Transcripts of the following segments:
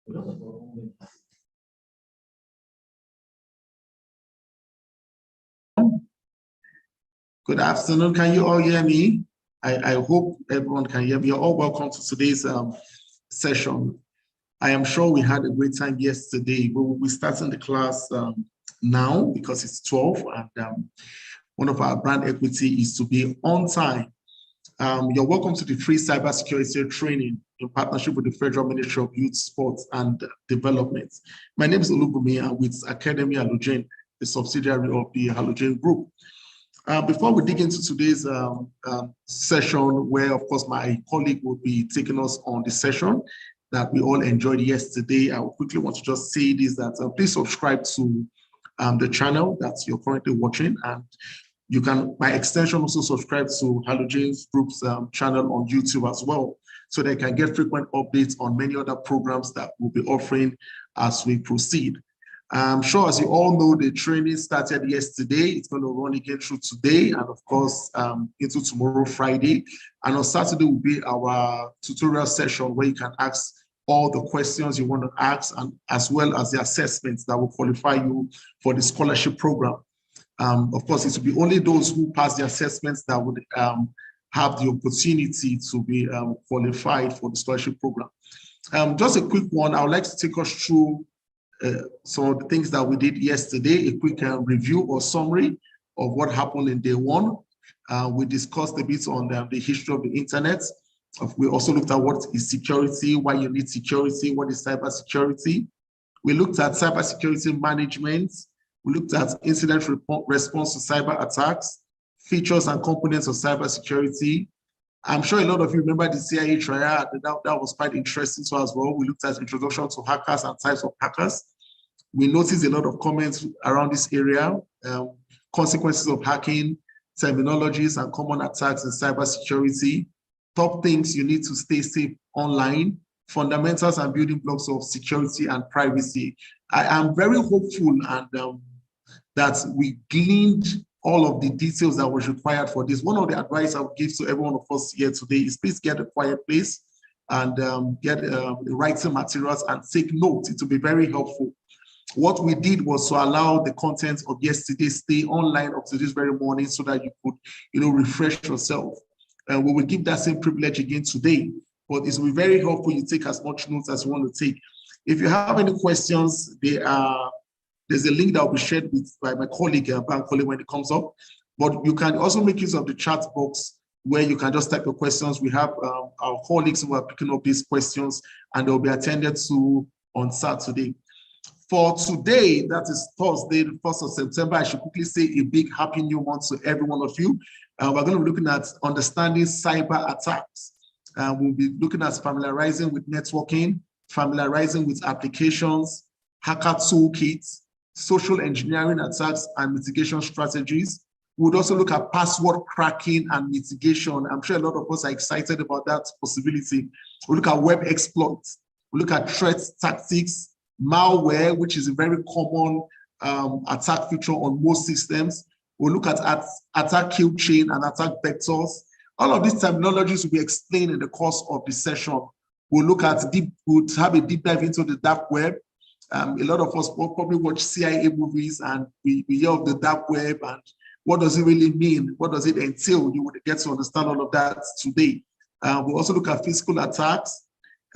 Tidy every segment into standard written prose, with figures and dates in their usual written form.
Good afternoon. Can you all hear me? I hope everyone can hear me. You're all welcome to today's session. I am sure we had a great time yesterday, but we'll be starting the class now because it's 12, and one of our brand equity is to be on time. You're welcome to the free cybersecurity training in partnership with the Federal Ministry of Youth, Sports and Development. My name is Olubumi, and with Academy Halogen, the subsidiary of the Halogen Group. Before we dig into today's session, where of course my colleague will be taking us on the session that we all enjoyed yesterday, I quickly want to just say this, that please subscribe to the channel that you're currently watching, and you can, by extension, also subscribe to Halogen's Group's channel on YouTube as well, so they can get frequent updates on many other programs that we'll be offering as we proceed. I'm sure, as you all know, the training started yesterday. It's going to run again through today and, of course, into tomorrow, Friday. And on Saturday will be our tutorial session where you can ask all the questions you want to ask, and as well as the assessments that will qualify you for the scholarship program. Of course, it will be only those who pass the assessments that would have the opportunity to be qualified for the scholarship program. Just a quick one, I would like to take us through some of the things that we did yesterday, a quick review or summary of what happened in day one. We discussed a bit on the history of the internet. We also looked at what is security, why you need security, what is cybersecurity. We looked at cybersecurity management. We looked at incident response to cyber attacks, features and components of cybersecurity. I'm sure a lot of you remember the CIA triad. That was quite interesting to us as well. We looked at introduction to hackers and types of hackers. We noticed a lot of comments around this area, consequences of hacking, terminologies and common attacks in cybersecurity, top things you need to stay safe online, fundamentals and building blocks of security and privacy. I am very hopeful and that we gleaned all of the details that was required for this. One of the advice I would give to every one of us here today is please get a quiet place and get the writing materials and take notes. It will be very helpful. What we did was to allow the content of yesterday stay online up to this very morning so that you could, refresh yourself. And we will give that same privilege again today, but it will be very helpful you take as much notes as you want to take. If you have any questions, there's a link that will be shared by my colleague, Bankole, when it comes up. But you can also make use of the chat box where you can just type your questions. We have our colleagues who are picking up these questions, and they'll be attended to on Saturday. For today, that is Thursday, the 1st of September, I should quickly say a big happy new month to every one of you. We're going to be looking at understanding cyber attacks. We'll be looking at familiarizing with networking, familiarizing with applications, hacker toolkits, social engineering attacks and mitigation strategies. We would also look at password cracking and mitigation. I'm sure a lot of us are excited about that possibility. We'll look at web exploits. We'll look at threat tactics, malware, which is a very common attack feature on most systems. We'll look at attack kill chain and attack vectors. All of these terminologies will be explained in the course of the session. We'll look at we'll have a deep dive into the dark web. A lot of us will probably watch CIA movies and we hear of the dark web and what does it really mean? What does it entail? You would get to understand all of that today. We'll also look at physical attacks,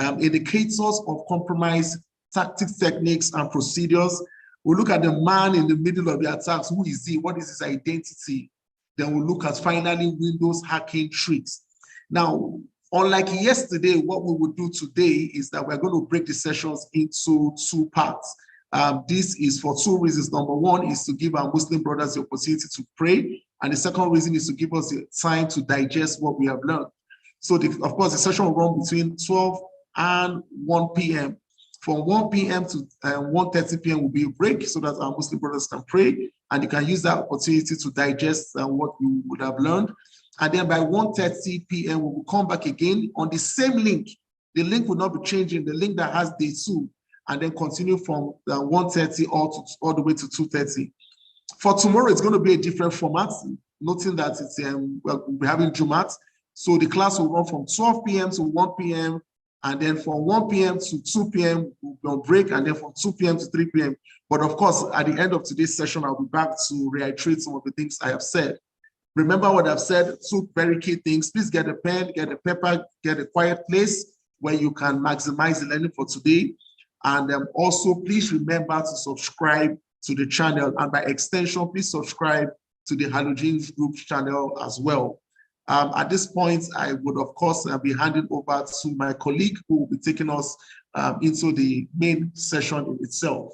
indicators of compromise, tactics, techniques, and procedures. We'll look at the man in the middle of the attacks. Who is he? What is his identity? Then we'll look at finally Windows hacking tricks. Now, unlike yesterday, what we will do today is that we're going to break the sessions into two parts. This is for two reasons. Number one is to give our Muslim brothers the opportunity to pray. And the second reason is to give us the time to digest what we have learned. So, of course, the session will run between 12 and 1 p.m. From 1 p.m. to 1:30 p.m. will be a break so that our Muslim brothers can pray. And you can use that opportunity to digest what you would have learned. And then by 1:30 p.m., we will come back again on the same link. The link will not be changing, the link that has day 2, and then continue from 1:30 all the way to 2:30. For tomorrow, it's going to be a different format, noting that we'll be having Jumat. So the class will run from 12 p.m. to 1 p.m. And then from 1 p.m. to 2 p.m., we'll break, and then from 2 p.m. to 3 p.m. But of course, at the end of today's session, I'll be back to reiterate some of the things I have said. Remember what I've said, 2 very key things. Please get a pen, get a paper, get a quiet place where you can maximize the learning for today. And also, please remember to subscribe to the channel. And by extension, please subscribe to the Halogen Group channel as well. At this point, I would, of course, be handing over to my colleague who will be taking us into the main session in itself.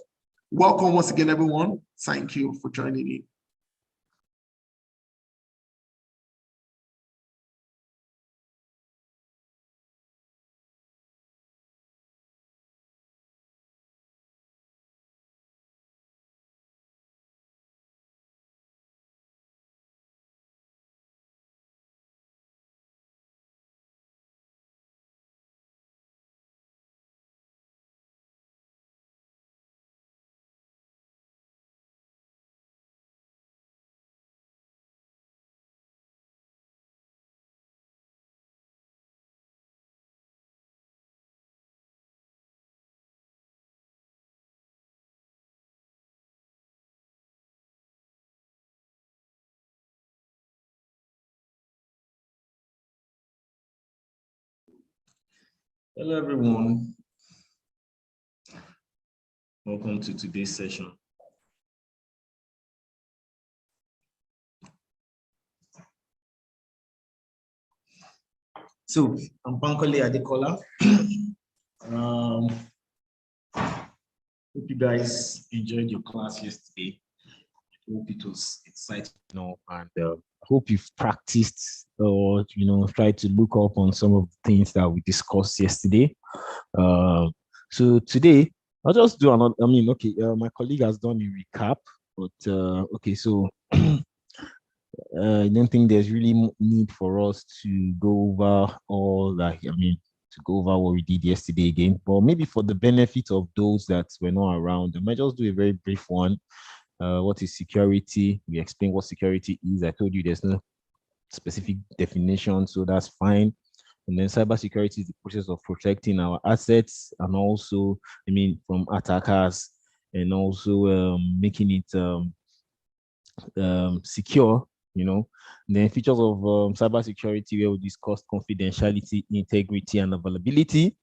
Welcome once again, everyone. Thank you for joining in. Hello, everyone. Welcome to today's session. So, I'm Bankole Adekola. Hope you guys enjoyed your class yesterday. Hope it was exciting, and I hope you've practiced or tried to look up on some of the things that we discussed yesterday. So today I'll just do another. My colleague has done a recap, but okay. So I don't think there's really need for us to go over all that. To go over what we did yesterday again, but maybe for the benefit of those that were not around, I might just do a very brief one. What is security? We explained what security is. I told you there's no specific definition, so that's fine. And then cybersecurity is the process of protecting our assets and also, from attackers, and also making it secure, And then features of cybersecurity, where we discussed confidentiality, integrity, and availability.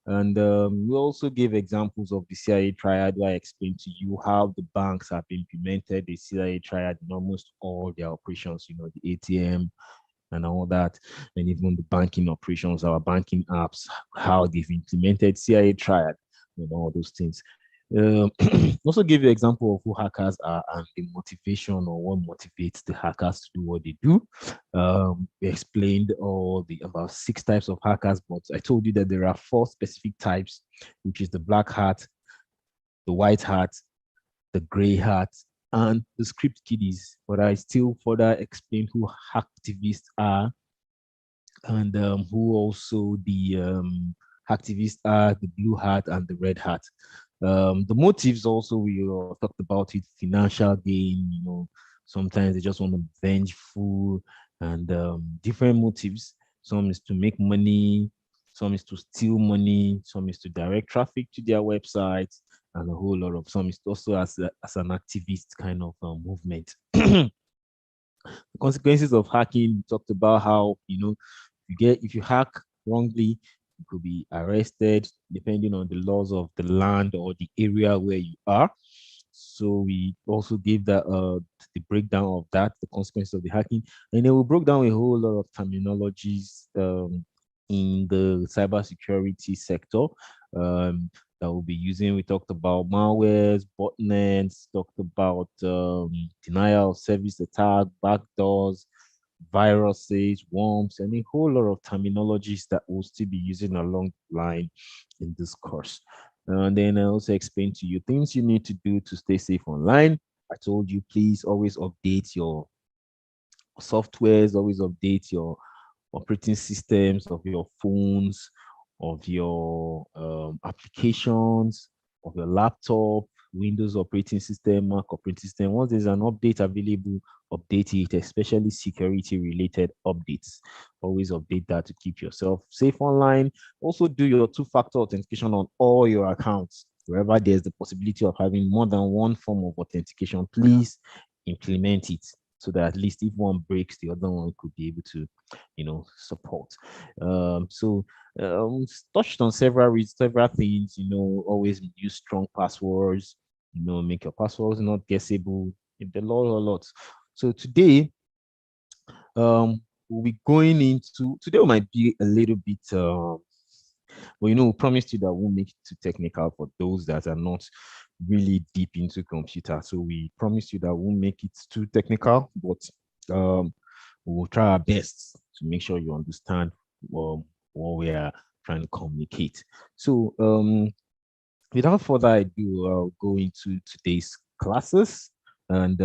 And we also gave examples of the CIA triad, where I explained to you how the banks have implemented the CIA triad in almost all their operations, the ATM and all that, and even the banking operations, our banking apps, how they've implemented CIA triad and all those things. Also give you an example of who hackers are and the motivation, or what motivates the hackers to do what they do. We explained about 6 types of hackers, but I told you that there are 4 specific types, which is the black hat, the white hat, the gray hat, and the script kiddies. But I still further explain who hacktivists are, and who also the hacktivists are, the blue hat and the red hat. The motives also, we talked about it, financial gain, sometimes they just want to be vengeful, and different motives. Some is to make money, some is to steal money, some is to direct traffic to their website, and a whole lot of, some is also as an activist kind of movement. The consequences of hacking, we talked about how, if you hack wrongly, you could be arrested depending on the laws of the land or the area where you are. So we also gave that the breakdown of that, the consequences of the hacking, and then we broke down a whole lot of terminologies in the cybersecurity sector that we'll be using. We talked about malwares, botnets, talked about denial of service attack, backdoors, viruses, worms, and a whole lot of terminologies that we'll still be using along the line in this course. And then I also explained to you things you need to do to stay safe online. I told you, please always update your softwares, always update your operating systems of your phones, of your applications, of your laptop, Windows operating system, Mac operating system. Once there's an update available, update it, especially security related updates. Always update that to keep yourself safe online. Also do your two-factor authentication on all your accounts. Wherever there's the possibility of having more than one form of authentication, please implement it so that at least if one breaks, the other one could be able to, support. Touched on several things, always use strong passwords, make your passwords not guessable, a lot. So today, we'll be going into, today might be a little bit, but we promised you that we'll make it too technical for those that are not really deep into computer. So we promised you that we'll make it too technical, but we'll try our best to make sure you understand what we are trying to communicate. So without further ado, I'll go into today's classes. And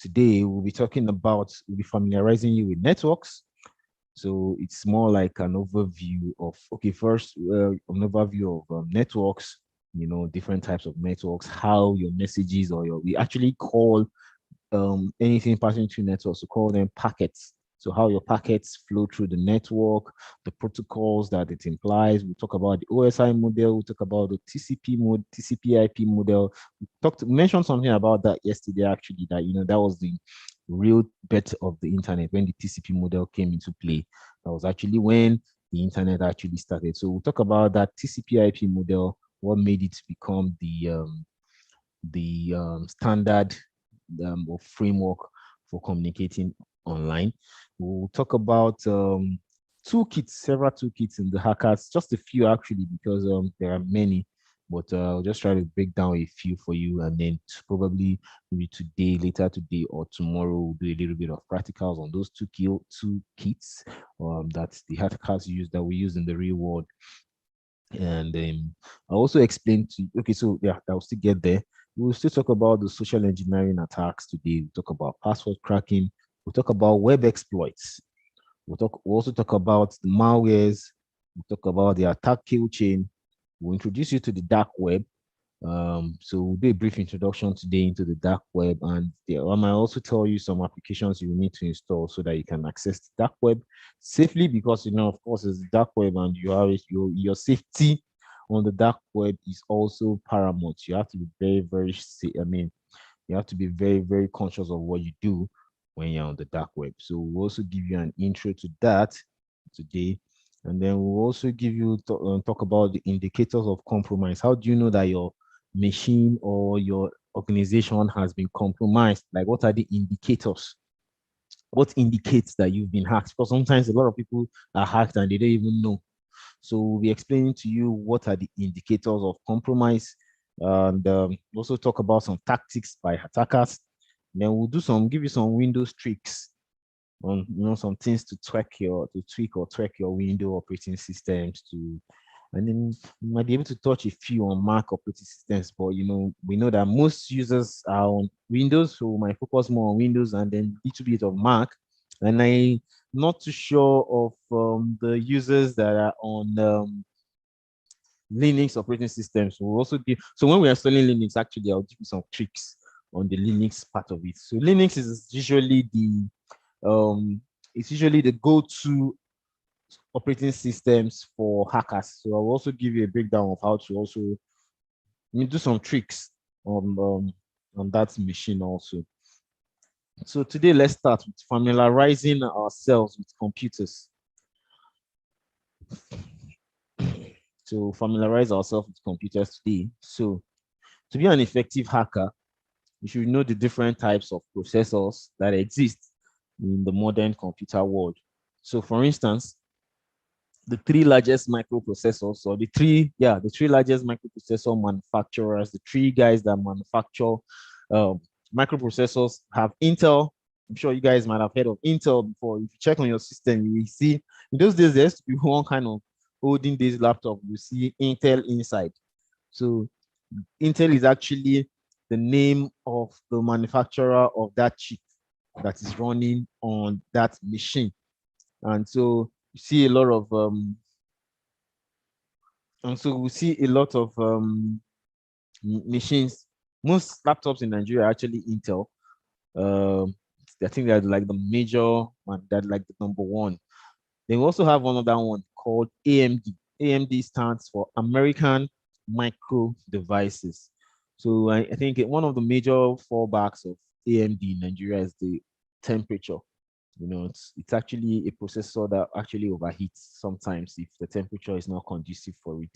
today we'll be familiarizing you with networks. So it's more like an overview of, first, an overview of networks, different types of networks, how your messages we actually call anything passing through networks, to call them packets. So how your packets flow through the network, the protocols that it implies. We talk about the OSI model. We talk about the TCP/IP model. We mentioned something about that yesterday, actually, that, that was the real birth of the internet when the TCP model came into play. That was actually when the internet actually started. So we'll talk about that TCP/IP model, what made it become the standard or framework for communicating online. We'll talk about toolkits, several toolkits in the hackers, just a few actually, because there are many, but I'll just try to break down a few for you, and then probably maybe later today or tomorrow, we'll do a little bit of practicals on those two kits that the hackers use, that we use in the real world. And I also explained to you, okay, so yeah, I'll still get there. We'll still talk about the social engineering attacks today. We'll talk about password cracking. We'll talk about web exploits. We'll also talk about the malwares. We'll talk about the attack kill chain. We'll introduce you to the dark web. So we'll do a brief introduction today into the dark web, and I might also tell you some applications you need to install so that you can access the dark web safely, because of course it's the dark web, and you have your safety on the dark web is also paramount. You have to be very, very safe. You have to be very, very conscious of what you do when you're on the dark web. So we'll also give you an intro to that today. And then we'll also give you talk about the indicators of compromise. How do you know that your machine or your organization has been compromised? Like, what are the indicators? What indicates that you've been hacked? Because sometimes a lot of people are hacked and they don't even know. So we'll be explaining to you what are the indicators of compromise, and also talk about some tactics by attackers. And then we'll give you some Windows tricks on some things to tweak or tweak your Windows operating systems to, and then you might be able to touch a few on Mac operating systems. But we know that most users are on Windows, so we might focus more on Windows and then a little bit of Mac. And I'm not too sure of the users that are on Linux operating systems. We'll also give, so when we are installing Linux, actually, I'll give you some tricks on the Linux part of it. So Linux is usually the go-to operating systems for hackers. So I'll also give you a breakdown of how to also do some tricks on that machine also. So today, let's start with familiarizing ourselves with computers. To familiarize ourselves with computers today. So to be an effective hacker, you should know the different types of processors that exist in the modern computer world. So for instance, the three largest microprocessors, or the three largest microprocessor manufacturers, the three guys that manufacture microprocessors have Intel. I'm sure you guys might have heard of Intel before. If you check on your system, you will see in those days there used to be one kind of olden days laptop. You see Intel inside. So Intel is actually the name of the manufacturer of that chip that is running on that machine. And so you see a lot of machines. Most laptops in Nigeria are actually Intel. Um, I think they're like the major one, that like the number one. They also have another one called AMD. AMD stands for American Micro Devices. So I think one of the major fallbacks of AMD in Nigeria is the temperature. It's actually a processor that actually overheats sometimes if the temperature is not conducive for it.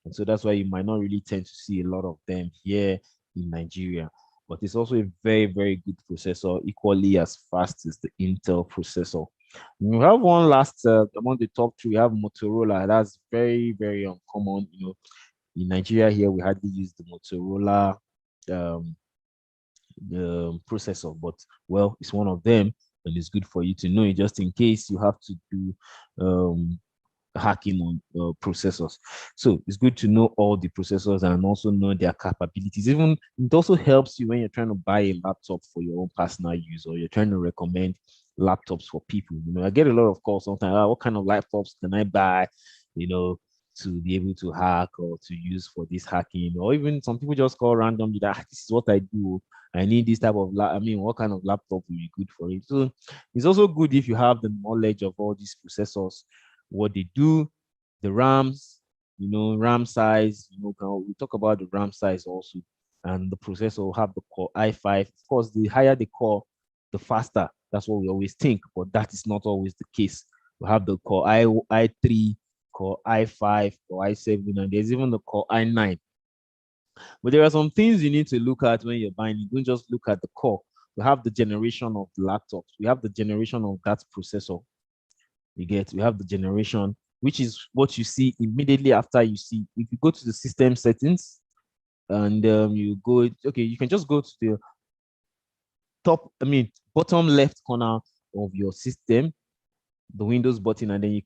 And so that's why you might not really tend to see a lot of them here in Nigeria. But it's also a very, very good processor, equally as fast as the Intel processor. We have one last among the top three. We have Motorola. That's very, very uncommon. In Nigeria here, we hardly use the Motorola um, processor, but well, it's one of them, and it's good for you to know it just in case you have to do hacking on processors. So it's good to know all the processors and also know their capabilities. Even it also helps you when you're trying to buy a laptop for your own personal use, or you're trying to recommend laptops for people. I get a lot of calls sometimes. What kind of laptops can I buy? To be able to hack or to use for this hacking, or even some people just call randomly that this is what I do. I need this type of what kind of laptop will be good for it? So it's also good if you have the knowledge of all these processors, what they do, the RAMs, RAM size, we talk about the RAM size also, and the processor will have the Core i5. Of course, the higher the core, the faster. That's what we always think, but that is not always the case. We have the Core i3, Core i5, Core i7, and there's even the Core i9. But there are some things you need to look at when you're buying. You don't just look at the core. We have the generation of the laptops. We have the generation of that processor. We have the generation, which is what you see immediately after you see. If you go to the system settings and you go, okay, you can just go to the bottom left corner of your system, the Windows button, and then you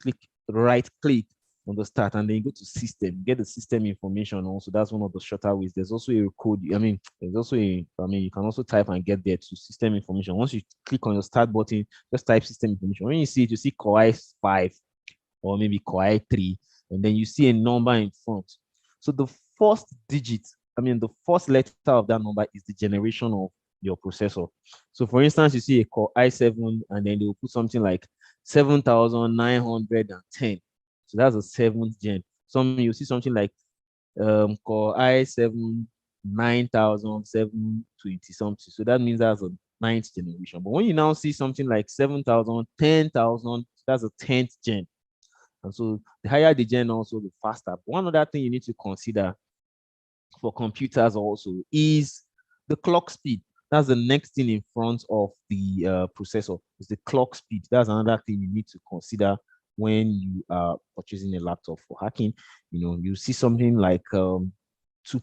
right click on the start, and then you go to system, get the system information also. That's one of the shorter ways. There's also a code. There's also you can also type and get there to system information. Once you click on your start button, just type system information. When you see it, you see Core i5 or maybe Core i3, and then you see a number in front. So the first digit, the first letter of that number is the generation of your processor. So for instance, you see a Core i7, and then they will put something like 7,910. So that's a 7th gen. You see something like Core i7 9,720 something. So that means that's a 9th generation. But when you now see something like 7,000, 10,000, that's a 10th gen. And so the higher the gen, also the faster. But one other thing you need to consider for computers also is the clock speed. That's the next thing in front of the processor, is the clock speed. That's another thing you need to consider when you are purchasing a laptop for hacking. You see something like 2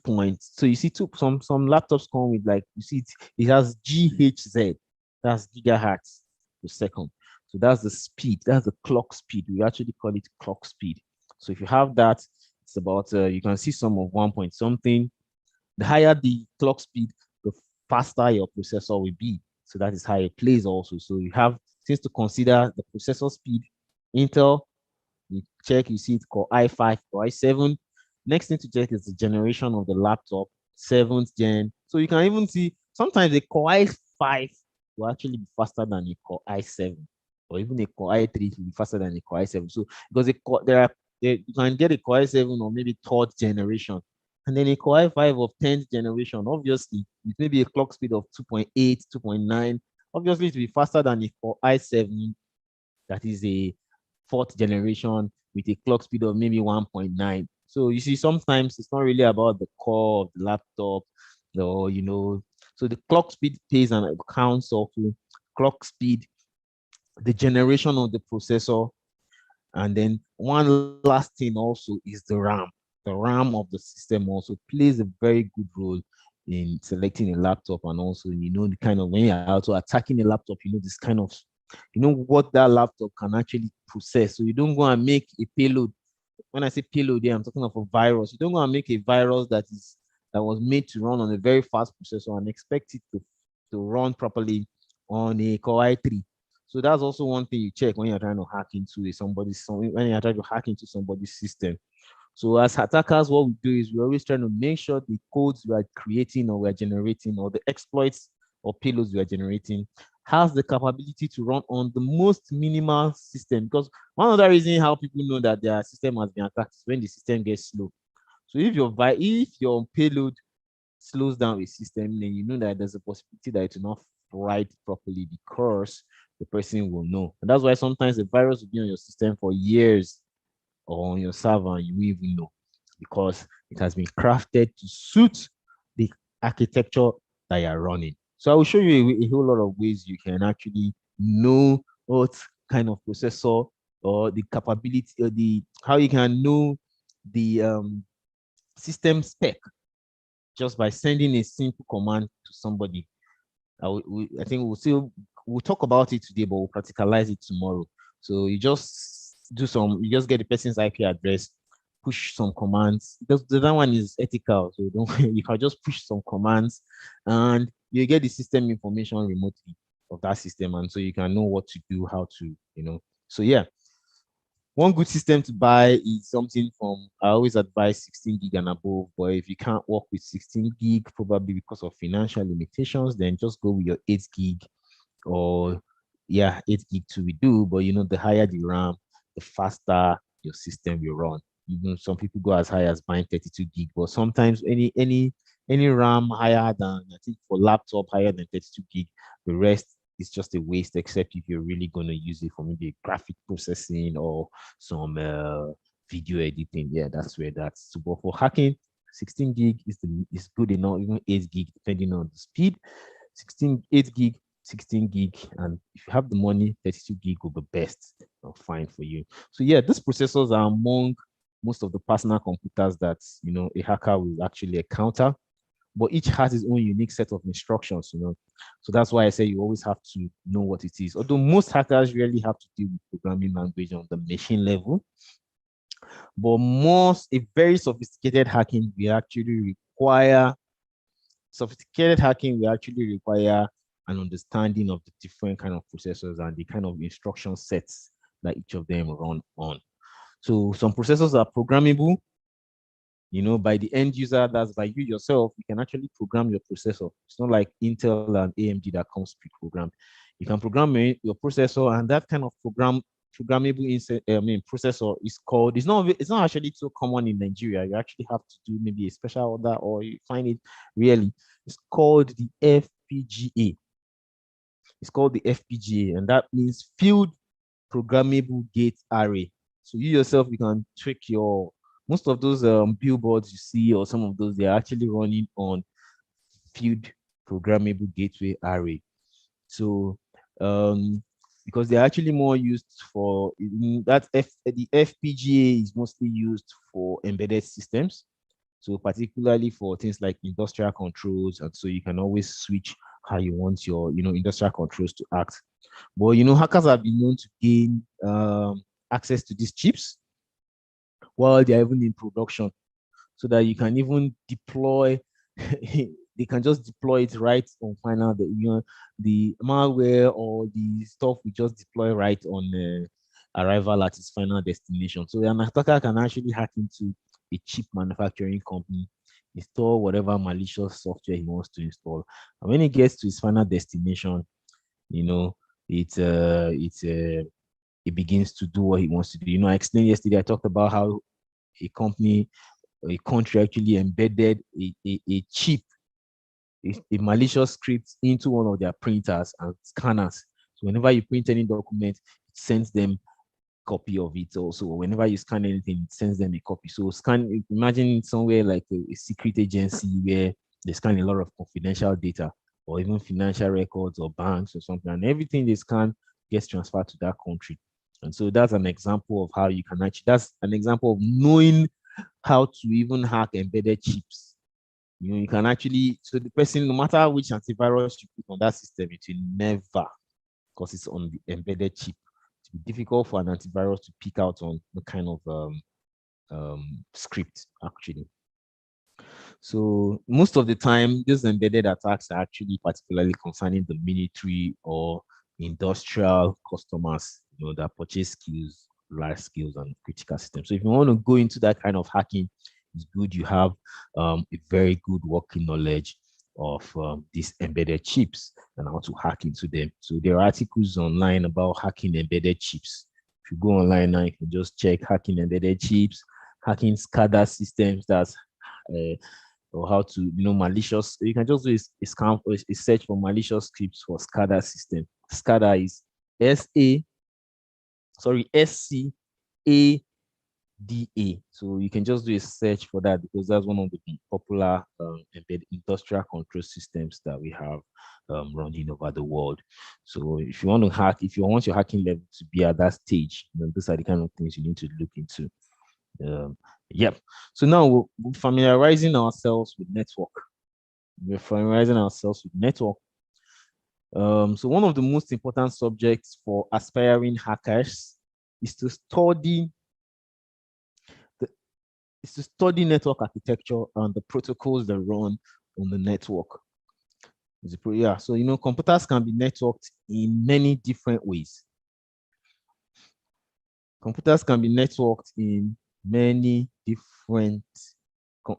points. So you see some laptops come with, like, you see it has GHz, that's gigahertz per second. So that's the speed, that's the clock speed. We actually call it clock speed. So if you have that, it's about you can see some of 1 point something. The higher the clock speed, the faster your processor will be. So that is how it plays also. So you have things to consider: the processor speed. Intel, you check, you see it Core i5, Core i7. Next thing to check is the generation of the laptop, 7th gen. So you can even see sometimes a Core i5 will actually be faster than a Core i7, or even a Core i3 will be faster than a Core i7. So because you can get a Core i7 or maybe 3rd generation, and then a Core i5 of 10th generation. Obviously, it may be a clock speed of 2.8, 2.9. Obviously, it will be faster than a Core i7 that is a 4th generation with a clock speed of maybe 1.9. So you see, sometimes it's not really about the core of the laptop, or so the clock speed plays an account of clock speed, the generation of the processor, and then one last thing also is the RAM. The RAM of the system also plays a very good role in selecting a laptop, and also the kind of, when you're also attacking a laptop, this kind of, what that laptop can actually process. So you don't go and make a payload. When I say payload here, I'm talking of a virus. You don't go and make a virus that was made to run on a very fast processor and expect it to run properly on a Core i3. So that's also one thing you check when you're trying to hack into when you're trying to hack into somebody's system. So as attackers, what we do is we're always trying to make sure the codes we are creating or we're generating, or the exploits or payloads we are generating, has the capability to run on the most minimal system. Because one other reason how people know that their system has been attacked is when the system gets slow. So if your payload slows down a system, then you know that there's a possibility that it will not write properly because the person will know. And that's why sometimes the virus will be on your system for years or on your server and you won't even know, because it has been crafted to suit the architecture that you're running. So I will show you a whole lot of ways you can actually know what kind of processor or the capability or the how you can know the system spec just by sending a simple command to somebody. I think we'll talk about it today, but we'll practicalize it tomorrow. So you you just get the person's IP address, push some commands. The other one is ethical, so don't you can just push some commands, and you get the system information remotely of that system, and so you can know what to do, how to, So yeah, one good system to buy is something from, I always advise 16 gig and above, but if you can't work with 16 gig, probably because of financial limitations, then just go with your 8 gig or yeah, 8 gig to redo. But the higher the RAM, the faster your system will run. Some people go as high as buying 32 gig, but sometimes any RAM higher than, I think for laptop higher than 32 gig, the rest is just a waste, except if you're really going to use it for maybe graphic processing or some video editing. Yeah, that's where that's. So, but for hacking, 16 gig is good enough, even 8 gig, depending on the speed. 8 gig, 16 gig, and if you have the money, 32 gig will be best fine for you. So yeah, these processors are among most of the personal computers that a hacker will actually encounter, but each has its own unique set of instructions. So that's why I say you always have to know what it is. Although most hackers really have to deal with programming language on the machine level, but a very sophisticated hacking will actually require an understanding of the different kind of processors and the kind of instruction sets that each of them run on. So some processors are programmable, by the end user. That's by you yourself. You can actually program your processor. It's not like Intel and AMD that comes pre-programmed. You can program your processor, and that kind of programmable processor is called. It's not actually so common in Nigeria. You actually have to do maybe a special order, or you find it really. It's called the FPGA. It's called the FPGA, and that means Field Programmable Gate Array. So you yourself, you can trick most of those billboards you see, or some of those, they're actually running on Field Programmable Gateway Array. So because they're actually more used for the FPGA is mostly used for embedded systems. So particularly for things like industrial controls, and so you can always switch how you want your industrial controls to act. But hackers have been known to gain access to these chips while they're even in production, so that you can even deploy. They can just deploy it right on final. The malware or the stuff we just deploy right on arrival at its final destination. So an attacker can actually hack into a chip manufacturing company, install whatever malicious software he wants to install, and when he gets to his final destination, it begins to do what he wants to do. I explained yesterday. I talked about how a country actually embedded a chip, a malicious script into one of their printers and scanners. So whenever you print any document, it sends them copy of it also. Whenever you scan anything, it sends them a copy. So imagine somewhere like a secret agency where they scan a lot of confidential data, or even financial records or banks or something, and everything they scan gets transferred to that country. And so that's an example of how you can that's an example of knowing how to even hack embedded chips. You can actually, so the person, no matter which antivirus you put on that system, it will never, because it's on the embedded chip, it will be difficult for an antivirus to pick out on the kind of script actually. So most of the time, these embedded attacks are actually particularly concerning the military or industrial customers, that purchase skills large scales and critical systems. So if you want to go into that kind of hacking, it's good you have a very good working knowledge of these embedded chips and how to hack into them. So there are articles online about hacking embedded chips. If you go online now, you can just check hacking embedded chips, hacking SCADA systems, that's or how to, malicious. You can just do a scan or a search for malicious scripts for SCADA system. SCADA is SCADA. So you can just do a search for that because that's one of the popular embedded industrial control systems that we have running over the world. So if you want to hack, if you want your hacking level to be at that stage, those are the kind of things you need to look into. Yep. So now we're familiarizing ourselves with network. We're familiarizing ourselves with network. So one of the most important subjects for aspiring hackers is to study network architecture and the protocols that run on the network. Yeah, so computers can be networked in many different ways. Computers can be networked in many different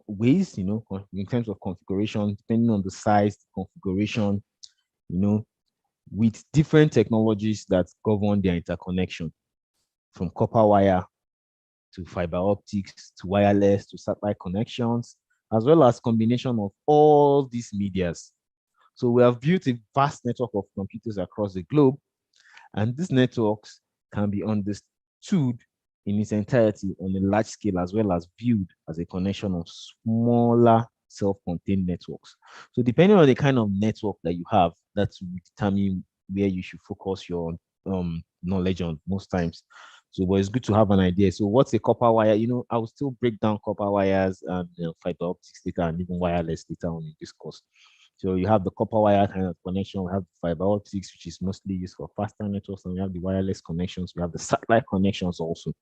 ways, in terms of configuration, depending on the size, the configuration, with different technologies that govern their interconnection, from copper wire to fiber optics to wireless to satellite connections, as well as combination of all these medias. So we have built a vast network of computers across the globe, and these networks can be understood in its entirety on a large scale, as well as viewed as a connection of smaller self-contained networks. So depending on the kind of network that you have, that will determine where you should focus your knowledge on most times. So, but it's good to have an idea. So, what's a copper wire? I will still break down copper wires and fiber optics later, and even wireless later on in this course. So, you have the copper wire kind of connection. We have the fiber optics, which is mostly used for faster networks, and we have the wireless connections. We have the satellite connections also.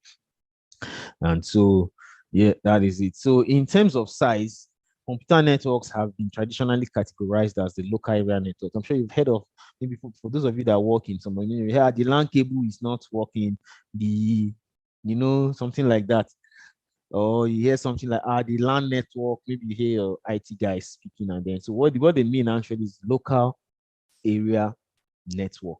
And so, yeah, that is it. So, in terms of size, computer networks have been traditionally categorized as the local area network. I'm sure you've heard of, maybe for those of you that work in some, the LAN cable is not working, something like that. Or you hear something like, the LAN network, maybe you hear your IT guys speaking, and then, so what they mean actually is local area network.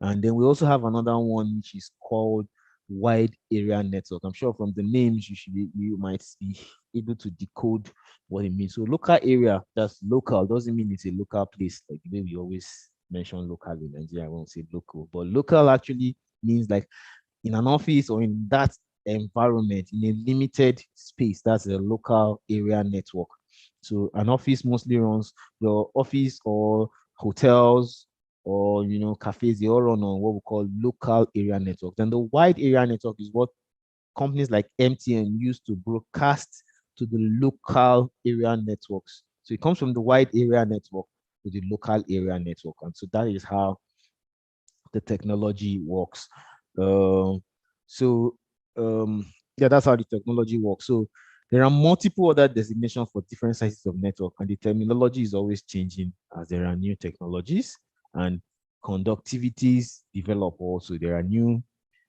And then we also have another one, which is called wide area network. I'm sure from the names you might be able to decode what it means. So local area, that's local, doesn't mean it's a local place, like the way we always mention local in Nigeria. I won't say local, but local actually means like in an office or in that environment, in a limited space. That's a local area network. So an office mostly runs, your office or hotels or cafes, they all run on what we call local area network. Then the wide area network is what companies like MTN use to broadcast to the local area networks. So it comes from the wide area network to the local area network. And so that is how the technology works. Yeah, that's how the technology works. So there are multiple other designations for different sizes of network, and the terminology is always changing as there are new technologies and conductivities develop also. There are new.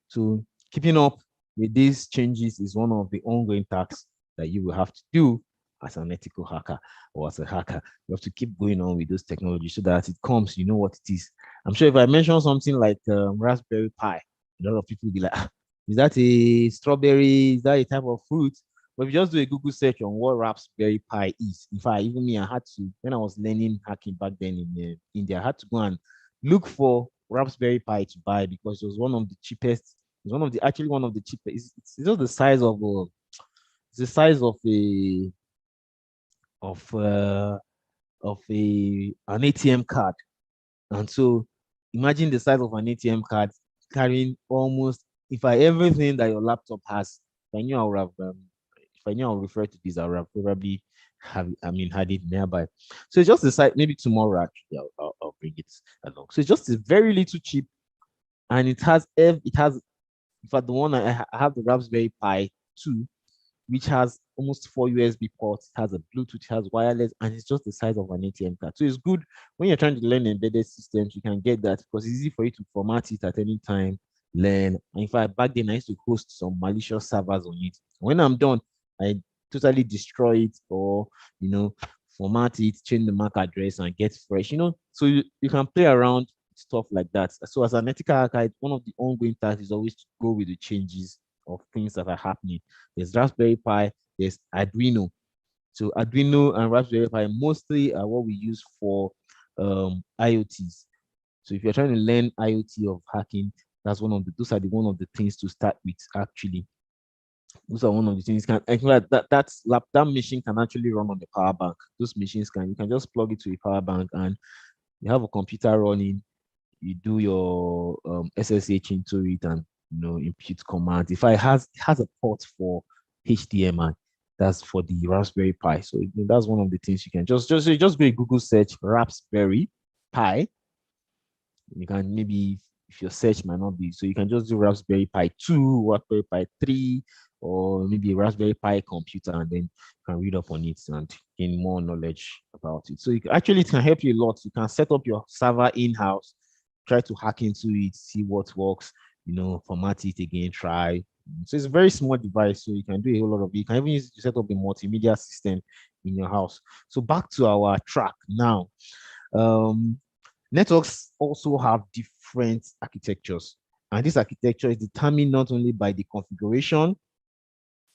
So keeping up with these changes is one of the ongoing tasks that you will have to do as an ethical hacker or as a hacker. You have to keep going on with those technologies so that it comes, you know what it is. I'm sure if I mention something like Raspberry Pi, a lot of people will be like, is that a strawberry? Is that a type of fruit? But if you just do a Google search on what Raspberry Pi is, in fact, even me, I had to, when I was learning hacking back then in India, I had to go and look for Raspberry Pi to buy because it was one of the cheapest. It's actually one of the cheapest. It's just the size of an ATM card. And so imagine the size of an ATM card carrying almost, everything that your laptop has. If I knew I would have, if I knew I would refer to this, I would have probably had it nearby. So it's just the size. Maybe tomorrow actually I'll bring it along. So it's just very little cheap, and it has. In fact, the one I have the Raspberry Pi 2, which has almost 4 USB ports, it has a Bluetooth, it has wireless, and it's just the size of an ATM card. So it's good when you're trying to learn embedded systems, you can get that because it's easy for you to format it at any time learn. In fact, back then I used to host some malicious servers on it. When I'm done, I totally destroy it, or format it, change the MAC address, and get fresh. So you can play around stuff like that. So as an ethical hacker, one of the ongoing tasks is always to go with the changes of things that are happening. There's Raspberry Pi, there's Arduino. So Arduino and Raspberry Pi mostly are what we use for IoTs. So if you're trying to learn IoT of hacking, those are one of the things to start with. Actually, those are one of the things. That machine can actually run on the power bank. Those machines you can just plug it to a power bank, and you have a computer running. You do your SSH into it, and impute commands. If it has a port for HDMI, that's for the Raspberry Pi. So that's one of the things you can just go to Google search Raspberry Pi. You can maybe, if your search might not be, so you can just do Raspberry Pi 2, Raspberry Pi 3, or maybe a Raspberry Pi computer, and then you can read up on it and gain more knowledge about it. So it can help you a lot. You can set up your server in-house, try to hack into it, see what works, format it again, try. So it's a very small device, so you can do a whole lot of it. You can even use it to set up a multimedia system in your house. So back to our track now. Networks also have different architectures, and this architecture is determined not only by the configuration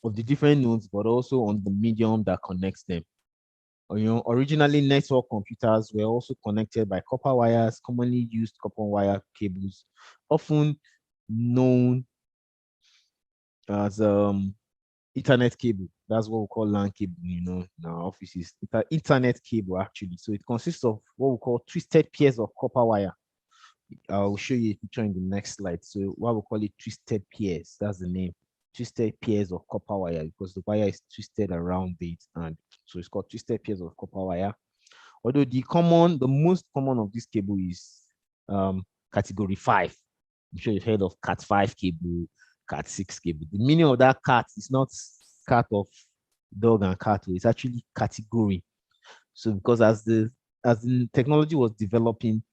of the different nodes, but also on the medium that connects them. Originally, network computers were also connected by copper wires, commonly used copper wire cables, often known as Ethernet cable. That's what we call LAN cable, in our offices. It's an Ethernet cable, actually. So it consists of what we call twisted pairs of copper wire. I'll show you a picture in the next slide. So what we call it twisted pairs, that's the name. Twisted pairs of copper wire, because the wire is twisted around it, and so it's called twisted pairs of copper wire. Although the most common of this cable is category 5. I'm sure you've heard of Cat 5 cable, Cat 6 cable. The meaning of that cat is not cat of dog and cat, it's actually category. So because as the technology was developing,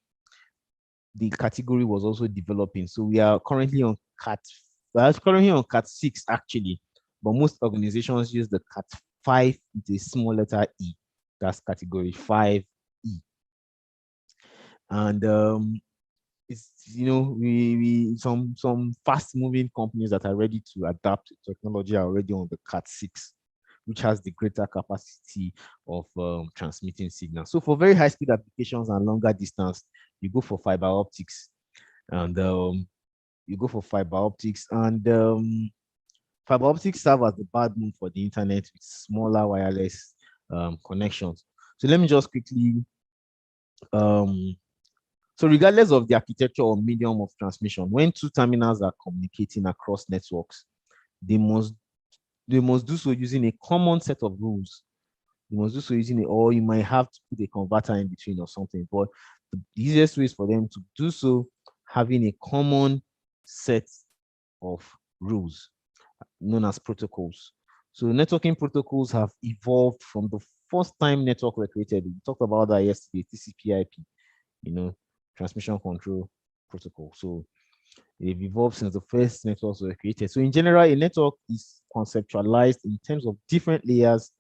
the category was also developing. So we are currently on Cat 6 actually, but most organizations use the Cat 5 with a small letter E. That's category 5E. And it's some fast moving companies that are ready to adapt to technology are already on the Cat 6, which has the greater capacity of transmitting signals. So for very high speed applications and longer distance, you go for fiber optics, and fiber optics serve as the backbone for the internet with smaller wireless connections. So let me just quickly so regardless of the architecture or medium of transmission, when two terminals are communicating across networks, they must do so using a common set of rules. You must do so using or you might have to put a converter in between or something. But the easiest way is for them to do so having a common set of rules known as protocols. So networking protocols have evolved from the first time network were created. We talked about that yesterday, TCP/IP, transmission control protocol. So they've evolved since the first networks were created. So in general, a network is conceptualized in terms of different layers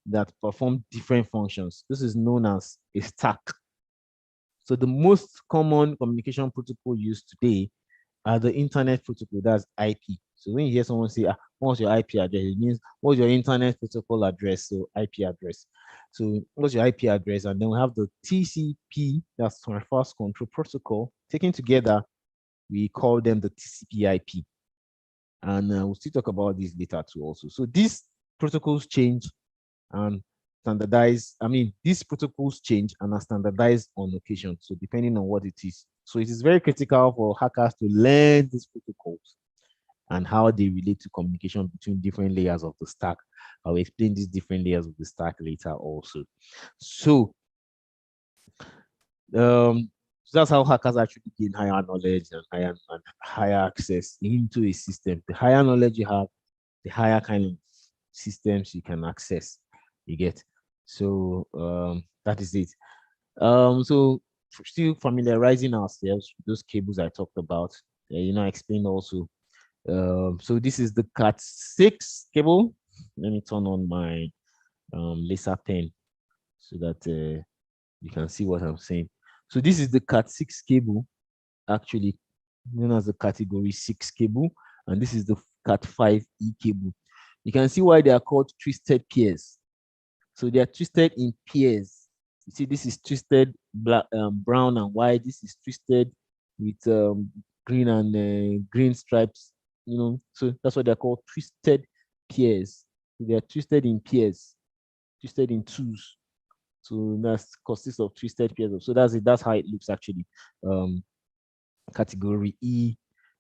that perform different functions. This is known as a stack. So the most common communication protocol used today are the internet protocol, that's IP. So when you hear someone say, what's your IP address? It means what's your internet protocol address, so IP address. So what's your IP address? And then we have the TCP, that's Transfer Control Protocol. Taken together, we call them the TCP/IP. And we'll still talk about this later too also. So these protocols change and standardize. These protocols change and are standardized on occasion. So depending on what it is. So it is very critical for hackers to learn these protocols and how they relate to communication between different layers of the stack. I'll explain these different layers of the stack later also. So that's how hackers actually gain higher knowledge and higher access into a system. The higher knowledge you have, the higher kind of systems you can access. You get. So that is it. So still familiarizing ourselves with those cables I talked about. I explained also. So this is the Cat6 cable. Let me turn on my laser pen so that you can see what I'm saying. So this is the Cat6 cable, actually known as the category 6 cable, and this is the Cat5e cable. You can see why they are called twisted pairs. So they are twisted in pairs. You see, this is twisted black, brown and white. This is twisted with green and green stripes. So that's why they're called twisted pairs. So they are twisted in pairs, twisted in twos. So that consists of twisted pairs. So that's it. That's how it looks actually. Category E,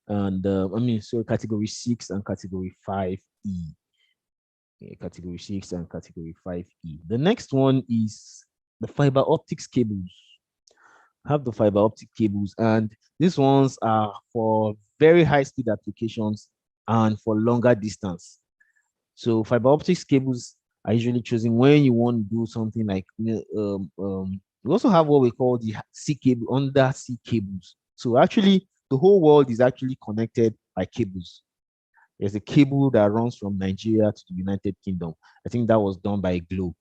and so category 6 and category 5E. Category 6 and category 5E. The next one is the fiber optics cables. Have the fiber optic cables, and these ones are for very high speed applications and for longer distance. So fiber optics cables are usually chosen when you want to do something like we also have what we call the sea cable, undersea cables. So actually the whole world is actually connected by cables. There's a cable that runs from Nigeria to the United Kingdom. I think that was done by Globe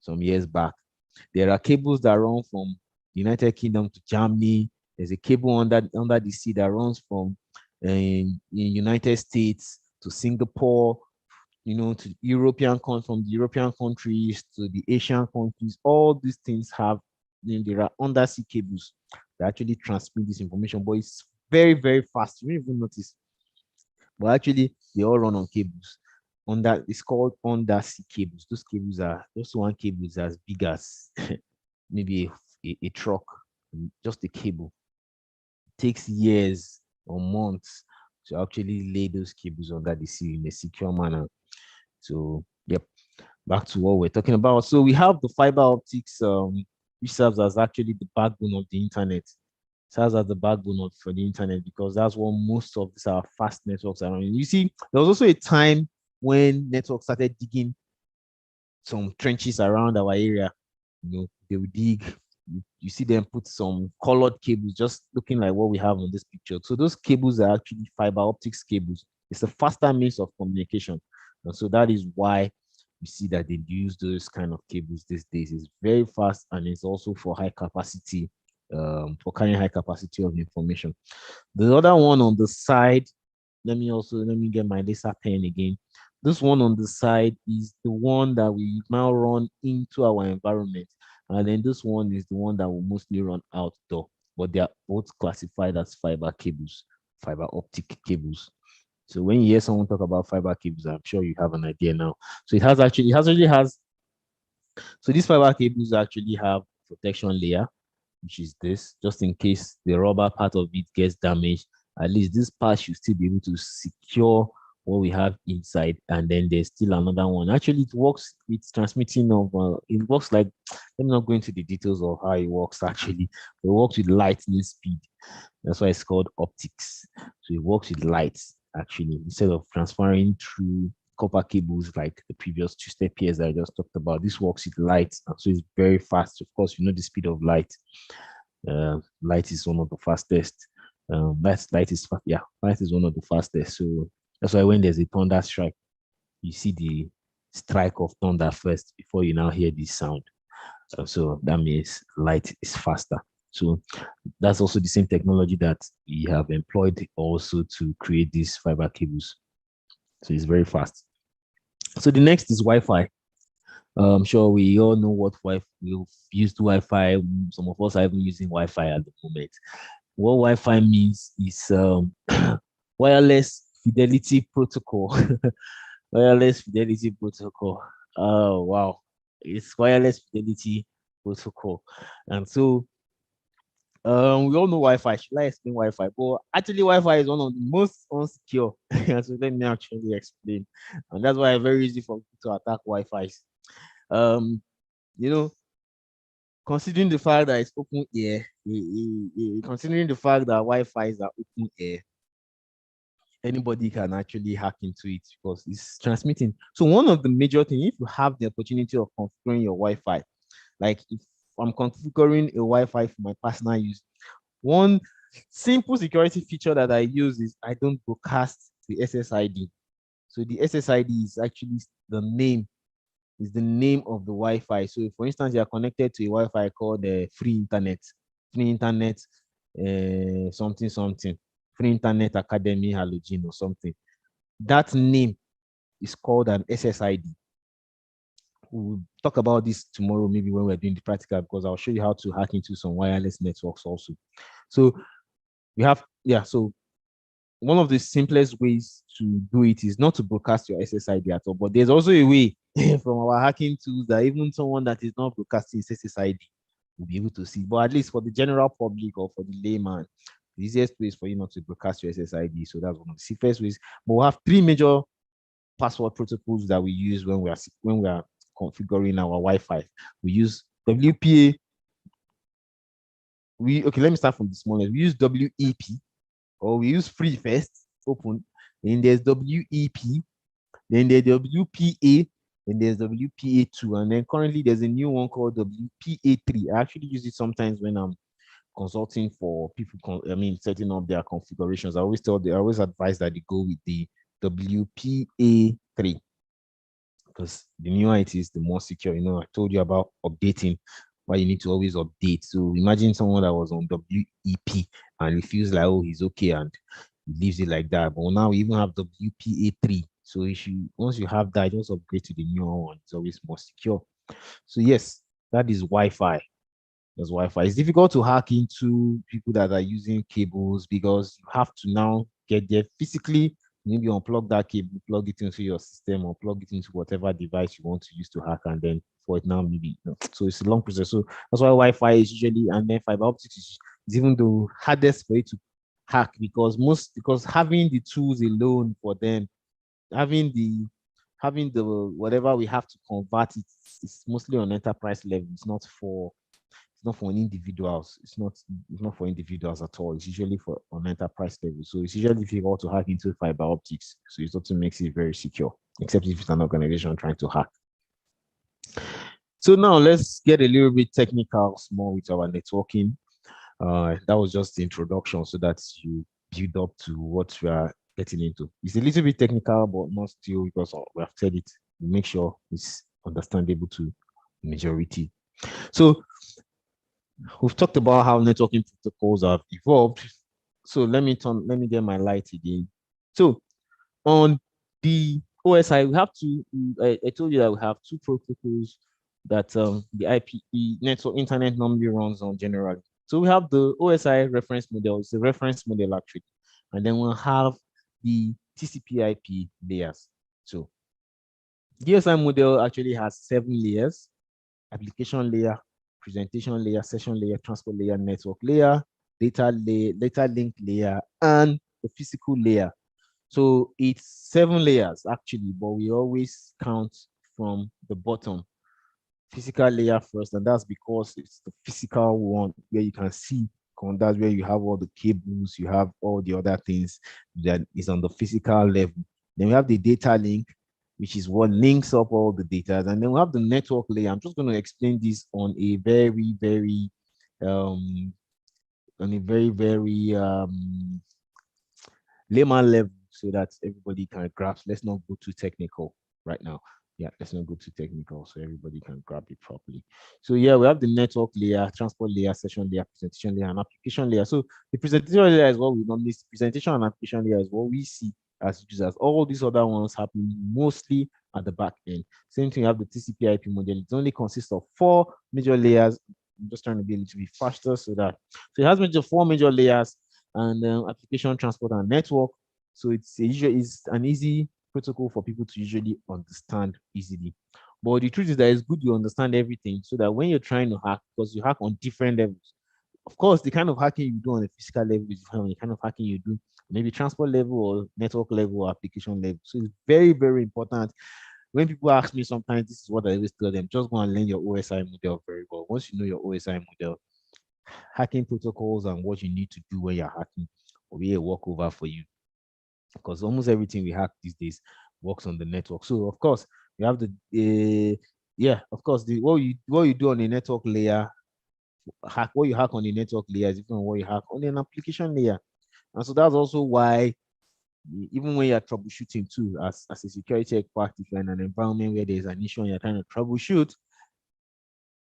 some years back. There are cables that run from the United Kingdom to Germany. There's a cable under the sea that runs from in United States to Singapore, to European from the European countries to the Asian countries. All these things have, there are undersea cables that actually transmit this information, but it's very, very fast. You don't even notice. But actually, they all run on cables. It's called undersea cables. Those cables one cable is as big as maybe a truck, just a cable. It takes years or months to actually lay those cables under the sea in a secure manner. So, yep, back to what we're talking about. So we have the fiber optics, which serves as actually the backbone of the internet. Serves as the backbone for the internet because that's what most of these are fast networks are running. You see, there was also a time when networks started digging some trenches around our area. They would dig. You see them put some colored cables, just looking like what we have on this picture. So those cables are actually fiber optics cables. It's a faster means of communication. And so that is why you see that they use those kind of cables these days. It's very fast and it's also for high capacity, for carrying high capacity of information. The other one on the side, let me get my laser pen again. This one on the side is the one that we now run into our environment. And then this one is the one that will mostly run outdoor, but they are both classified as fiber cables, fiber optic cables. So when you hear someone talk about fiber cables, I'm sure you have an idea now. So so these fiber cables actually have protection layer, which is this, just in case the rubber part of it gets damaged. At least this part should still be able to secure what we have inside. And then there's still another one. Actually, it works with transmitting of, it works like, let me not go into the details of how it works actually. It works with lightning speed. That's why it's called optics. So it works with light actually, instead of transferring through copper cables like the previous two-step pairs that I just talked about. This works with light, and so it's very fast. Of course, the speed of light. Light is one of the fastest. Light is one of the fastest. So that's why when there's a thunder strike, you see the strike of thunder first before you now hear this sound. So that means light is faster. So that's also the same technology that we have employed also to create these fiber cables. So it's very fast. So the next is Wi-Fi. I'm sure we all know what Wi-Fi, we've used Wi-Fi. Some of us are even using Wi-Fi at the moment. What Wi-Fi means is wireless fidelity protocol. Wireless fidelity protocol. Oh, wow. It's wireless fidelity protocol. And so we all know Wi-Fi. Should I explain Wi-Fi? But actually, Wi-Fi is one of the most unsecure. So let me actually explain. And that's why it's very easy for people to attack Wi-Fi. Um, you know, considering the fact that it's open air, considering the fact that Wi-Fi is open air, anybody can actually hack into it because it's transmitting. So one of the major things, if you have the opportunity of configuring your Wi-Fi, like if I'm configuring a Wi-Fi for my personal use, one Simple security feature that I use is I don't broadcast the SSID. So the SSID is actually the name of the Wi-Fi. So, for instance, you are connected to a Wi-Fi called free internet, something something, free internet academy Halogen or something. That name is called an SSID. We'll talk about this tomorrow, maybe when we're doing the practical, because I'll show you how to hack into some wireless networks also. So we have, so one of the simplest ways to do it is not to broadcast your SSID at all, but there's also a way from our hacking tools that even someone that is not broadcasting his SSID will be able to see. But at least for the general public or for the layman, the easiest way is for you not to broadcast your SSID. So that's one of the safest ways. But we have three major password protocols that we use when we are configuring our Wi-Fi. We use WPA. Let me start from the smallest. We use WEP, or we use free first, open. Then there's WEP, then there's WPA, then there's WPA2, and then currently there's a new one called WPA3. I actually use it sometimes when I'm consulting for people, setting up their configurations. I always advise that they go with the WPA3 because the newer it is, the more secure. I told you about updating, why you need to always update. So imagine someone that was on WEP and it feels like, oh, he's okay, and he leaves it like that. But now we even have WPA3. So once you have that, just upgrade to the newer one. It's always more secure. So yes, that is Wi-Fi. That's Wi-Fi. It's difficult to hack into people that are using cables because you have to now get there physically. Maybe unplug that cable, plug it into your system, or plug it into whatever device you want to use to hack, and then for it now maybe. So it's a long process. So that's why Wi-Fi is usually, and then fiber optics is even the hardest for it to hack because having the tools alone for them, having the whatever we have to convert it, it's mostly on enterprise level. It's not for individuals. It's not for individuals at all. It's usually for on enterprise level. So it's usually difficult to hack into fiber optics. So it also makes it very secure, except if it's an organization trying to hack. So now let's get a little bit technical, small with our networking. That was just the introduction so that you build up to what we are getting into. It's a little bit technical, but not still because we have said it. We make sure it's understandable to the majority. So we've talked about how networking protocols have evolved. So let me get my light again. So on the OSI, we have I told you that we have two protocols that the network internet normally runs on generally. So we have the OSI reference model. It's a reference model actually. And then we'll have the TCP/IP layers. So the OSI model actually has 7 layers: application layer, presentation layer, session layer, transport layer, network layer, data link layer, and the physical layer. So it's 7 layers actually, but we always count from the bottom. Physical layer first, and that's because it's the physical one where you can see. That's where you have all the cables, you have all the other things that is on the physical level. Then we have the data link, which is what links up all the data. And then we have the network layer. I'm just going to explain this on a very, very, layman level so that everybody can grasp. Let's not go too technical right now. Yeah, let's not go too technical so everybody can grab it properly. So yeah, we have the network layer, transport layer, session layer, presentation layer, and application layer. So the presentation layer is what we normally see. Presentation and application layer is what we see as users. All these other ones happen mostly at the back end. Same thing, you have the TCP/IP model. It only consists of 4 major layers. I'm just trying to be a little bit faster so it has 4 major layers, and application, transport, and network. So it's an easy protocol for people to usually understand easily. But the truth is that it's good you understand everything so that when you're trying to hack, because you hack on different levels. Of course, the kind of hacking you do on the physical level is different from the kind of hacking you do maybe transport level or network level or application level. So it's very, very important. When people ask me sometimes, this is what I always tell them: just go and learn your OSI model very well. Once you know your OSI model, hacking protocols and what you need to do when you're hacking will be a walkover for you, because almost everything we hack these days works on the network. So of course you have the of course what you do on the network layer what you hack on the network layer is different from what you hack on an application layer. And so that's also why even when you're troubleshooting too, as a security expert, if you're in an environment where there's an issue and you're trying to troubleshoot,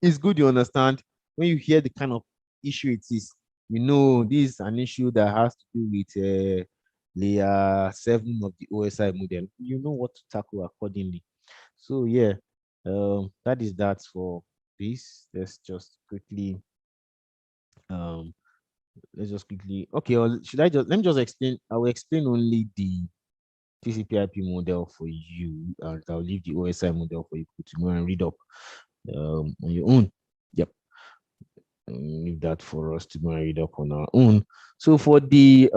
it's good you understand when you hear the kind of issue it is. This is an issue that has to do with layer 7 of the OSI model. You know what to tackle accordingly. So yeah, that is that for this. Um, let's just quickly, okay, or let me just explain. I will explain only the TCP/IP model for you, and I'll leave the OSI model for you to go and read up on your own. Yep. Leave that for us to go and read up on our own. So for the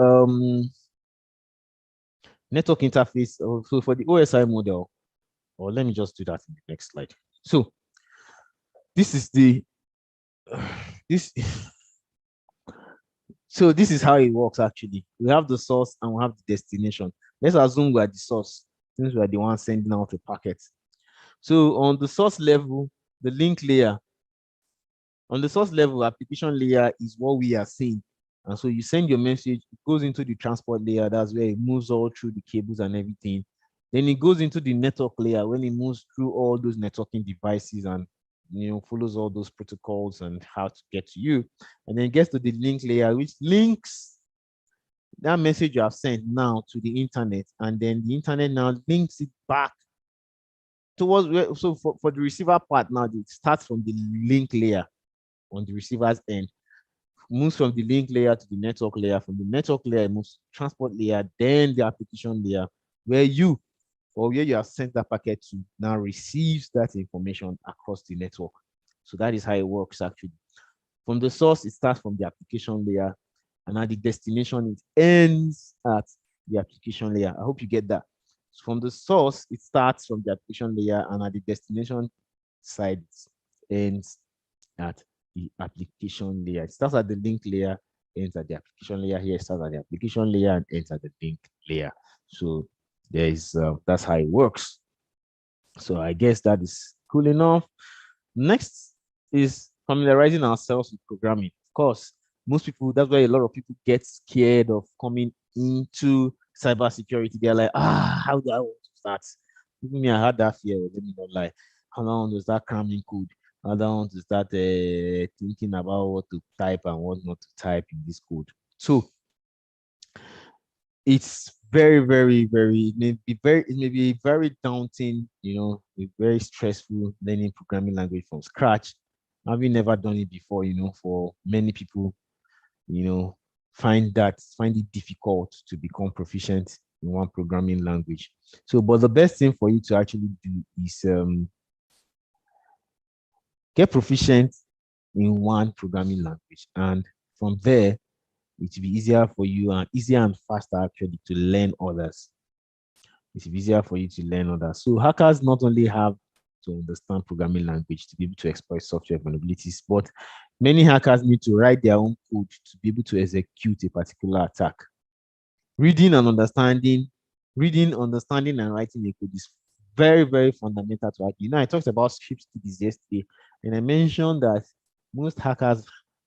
network interface, so for the OSI model, or let me just do that in the next slide. So this is the this so this is how it works actually. We have the source and we have the destination. Let's assume we are the source since we are the one sending out the packet. So on the source level, the link layer, on the source level, application layer is what we are seeing. And so you send your message, it goes into the transport layer. That's where it moves all through the cables and everything. Then it goes into the network layer when it moves through all those networking devices and follows all those protocols and how to get to you. And then it gets to the link layer, which links that message you have sent now to the internet. And then the internet now links it back towards where, so for the receiver part now, it starts from the link layer on the receiver's end, moves from the link layer to the network layer. From the network layer, it moves to the transport layer, then the application layer, where you have sent that packet to now receives that information across the network. So that is how it works actually. From the source, it starts from the application layer, and at the destination, it ends at the application layer. I hope you get that. So from the source, it starts from the application layer, and at the destination side, it ends at the application layer. It starts at the link layer, ends at the application layer. Here it starts at the application layer and ends at the link layer. So there is that's how it works. So I guess that is cool enough. Next is familiarizing ourselves with programming. Of course, most people, that's why a lot of people get scared of coming into cybersecurity. They're like, how do I want to start? Even me, I had that fear, let me not lie. How do I want to start cramming code? I don't want to start thinking about what to type and what not to type in this code. So it's very, very, very, it may be very daunting, very stressful learning programming language from scratch. Having never done it before, for many people, find it difficult to become proficient in one programming language. So, but the best thing for you to actually do is get proficient in one programming language, and from there it will be easier for you and easier and faster actually to learn others. It's easier for you to learn others. So hackers not only have to understand programming language to be able to exploit software vulnerabilities, but many hackers need to write their own code to be able to execute a particular attack. Reading, understanding, and writing a code is very, very fundamental to hacking. I talked about script kiddies yesterday, and I mentioned that most hackers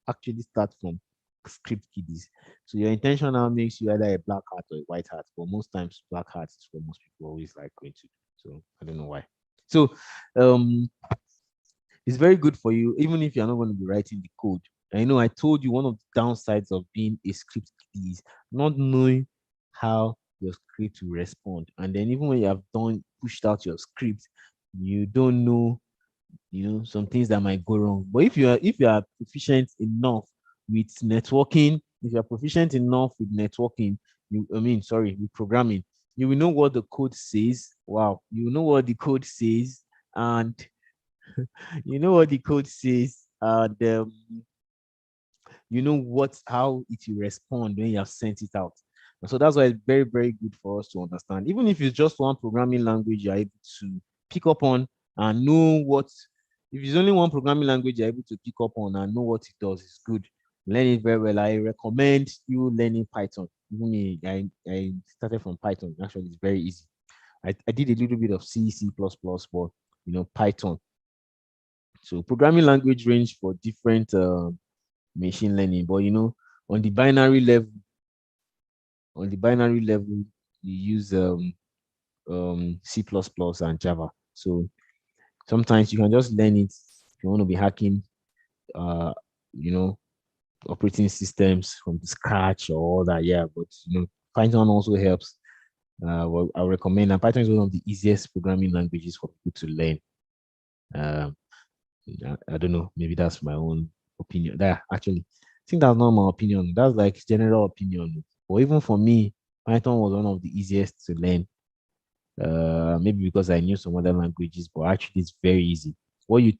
actually start from script kiddies. So your intention now makes you either a black hat or a white hat, but most times black hat is what most people always like going to. So I don't know why. So it's very good for you, even if you're not going to be writing the code. I know I told you one of the downsides of being a script kid is not knowing how your script will respond. And then even when you have pushed out your script, you don't know, some things that might go wrong. But if you are proficient enough with networking, with programming, you will know what the code says. Wow, you know what the code says, and you know what the code says, and you know how it will respond when you have sent it out. And so that's why it's very, very good for us to understand. Even if it's just one programming language you're able to pick up on and know if it's only one programming language you're able to pick up on and know what it does, it's good. Learn it very well. I recommend you learning Python. Even me, I started from Python. Actually, it's very easy. I did a little bit of C++, but Python. So programming language range for different machine learning. But on the binary level, you use C++ and Java. So sometimes you can just learn it if you want to be hacking, uh, you know, operating systems from scratch or all that. Yeah, but Python also helps. Well, I recommend, and Python is one of the easiest programming languages for people to learn. Um, I don't know, maybe that's my own opinion. That actually, I think that's not my opinion. That's like general opinion. But even for me, Python was one of the easiest to learn. Maybe because I knew some other languages, but actually it's very easy. What you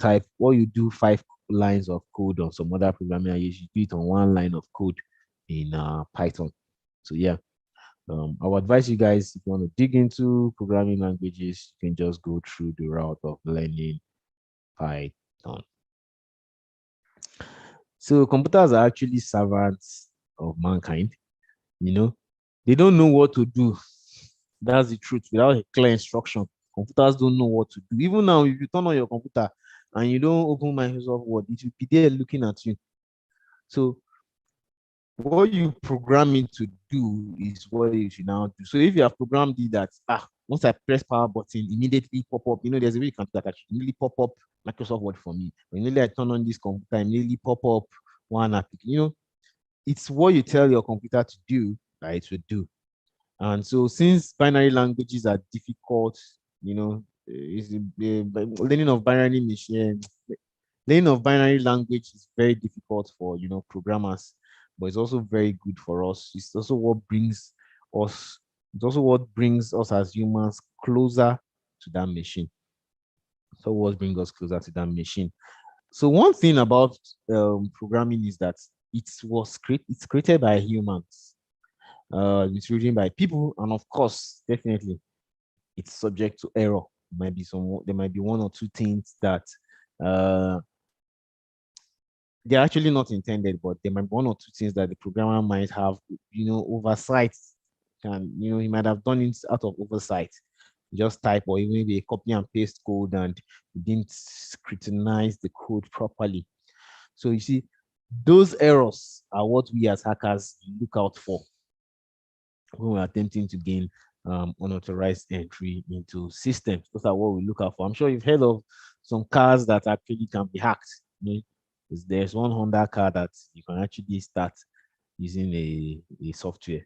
do 5 lines of code on some other programming language, you do it on 1 line of code in Python. So yeah, I would advise you guys, if you want to dig into programming languages, you can just go through the route of learning Python. So computers are actually servants of mankind. They don't know what to do. That's the truth. Without a clear instruction, computers don't know what to do. Even now, if you turn on your computer and you don't open Microsoft Word, it will be there looking at you. So what you program it to do is what you should now do. So if you have programmed it that once I press power button, immediately pop up. There's a way you can do that actually immediately pop up Microsoft Word for me. Immediately I turn on this computer, immediately pop up one application. It's what you tell your computer to do that it will do. And so since binary languages are difficult, learning of binary machine, learning of binary language is very difficult for programmers, but it's also very good for us. It's also what brings us, as humans closer to that machine. So what brings us closer to that machine? So one thing about programming is that it's created by humans. It's written by people, and of course, definitely, it's subject to error. There might be 1 or 2 things that they're actually not intended, but there might be 1 or 2 things that the programmer might have, oversight. He might have done it out of oversight. Just type or even maybe a copy and paste code, and he didn't scrutinize the code properly. So you see, those errors are what we as hackers look out for when we're attempting to gain unauthorized entry into systems. Those are what we look out for. I'm sure you've heard of some cars that actually can be hacked. There's one Honda car that you can actually start using a software.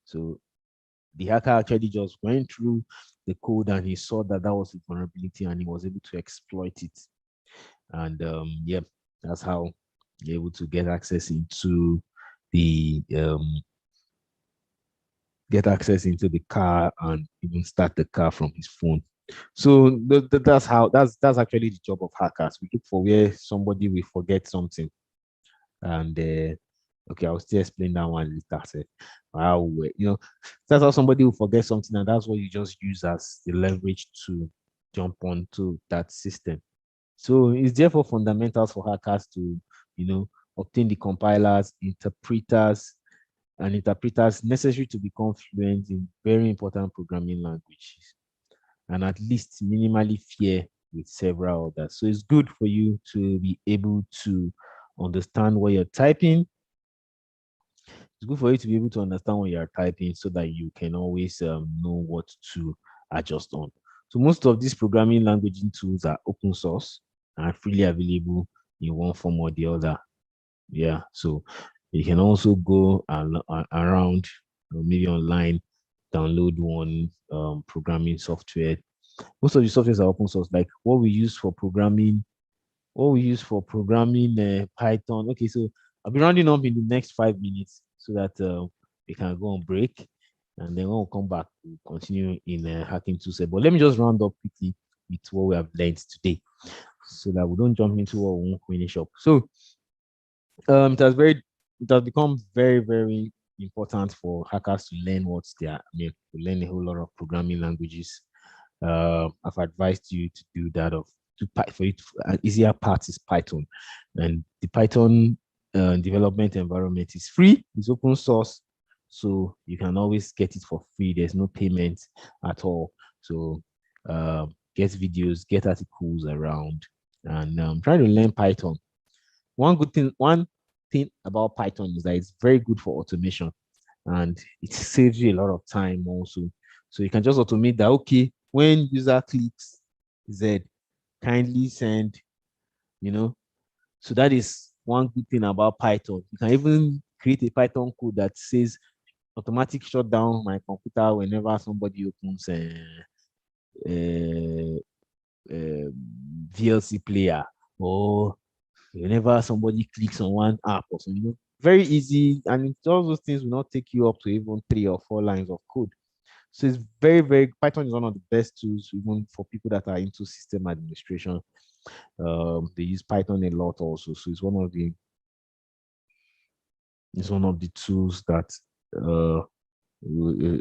So the hacker actually just went through the code and he saw that that was a vulnerability and he was able to exploit it. And yeah, that's how you're able to get access into the car and even start the car from his phone. So that's actually the job of hackers. We look for where somebody will forget something, and okay, I'll still explain that one later. So, that's how somebody will forget something, and that's what you just use as the leverage to jump onto that system. So it's therefore fundamentals for hackers to, obtain the compilers, interpreters necessary to become fluent in very important programming languages, and at least minimally fair with several others. So it's good for you to be able to understand what you're typing. It's good for you to be able to understand what you're typing so that you can always know what to adjust on. So most of these programming languaging tools are open source and freely available in one form or the other. Yeah, so you can also go around, maybe online, download one programming software. Most of the softwares are open source, like what we use for programming Python. Okay, so I'll be rounding up in the next 5 minutes so that we can go on break, and then when we come back, we'll continue in hacking toolset. But let me just round up quickly with what we have learned today, so that we don't jump into what we won't finish up. So it has become very, very important for hackers to learn to learn a whole lot of programming languages. I've advised you to do that for it. An easier part is Python, and the Python development environment is free. It's open source, so you can always get it for free. There's no payment at all. So get videos, get articles around, and try to learn Python. One thing about Python is that it's very good for automation, and it saves you a lot of time also. So you can just automate that. Okay, when user clicks Z, kindly send, you know. So that is one good thing about Python. You can even create a Python code that says automatic shut down my computer whenever somebody opens a VLC player, or whenever somebody clicks on one app or something. Very easy, and all those things will not take you up to even 3 or 4 lines of code. So it's very Python is one of the best tools even for people that are into system administration. They use Python a lot also. So it's one of the tools that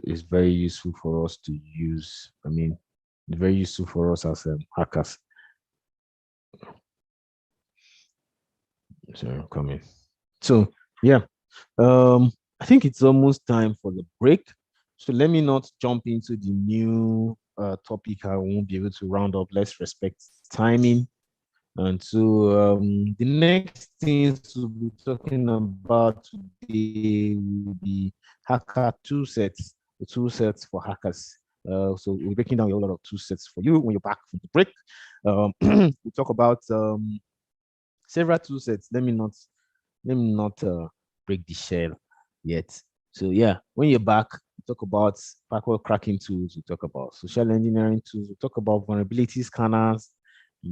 is very useful for us to use. I mean, it's very useful for us as hackers. So I'm coming. So yeah, I think it's almost time for the break. So let me not jump into the new topic. I won't be able to round up. Let's respect timing. And so the next things we'll be talking about today will be hacker tool sets, the tool sets for hackers. So we're breaking down a lot of tool sets for you when you're back from the break. We talk about several tool sets. Let me not break the shell yet. So yeah, when you're back, we talk about backward cracking tools. We talk about social engineering tools. We talk about vulnerability scanners.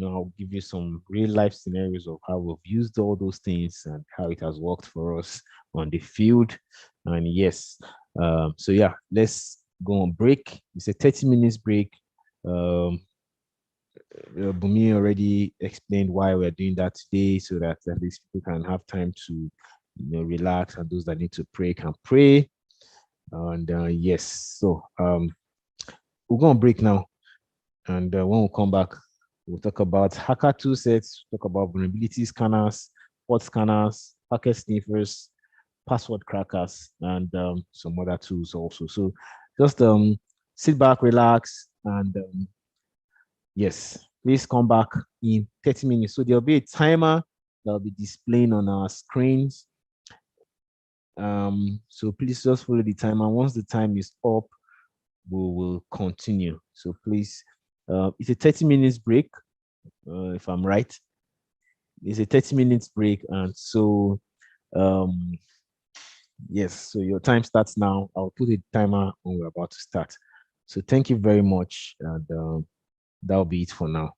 I'll give you some real life scenarios of how we've used all those things and how it has worked for us on the field. And yes, so yeah, let's go on break. It's a 30 minutes break. Bumi already explained why we're doing that today, so that at least people can have time to relax, and those that need to pray can pray. And yes, so we're going to break now, and when we come back, we'll talk about hacker tool sets, talk about vulnerability scanners, port scanners, packet sniffers, password crackers, and some other tools also. So just sit back, relax, and yes, please come back in 30 minutes. So there'll be a timer that will be displaying on our screens. So please just follow the timer. Once the time is up, we will continue. So please, it's a 30 minutes break, if I'm right. It's a 30 minutes break. And so, yes, so your time starts now. I'll put a timer when we're about to start. So thank you very much. And that'll be it for now.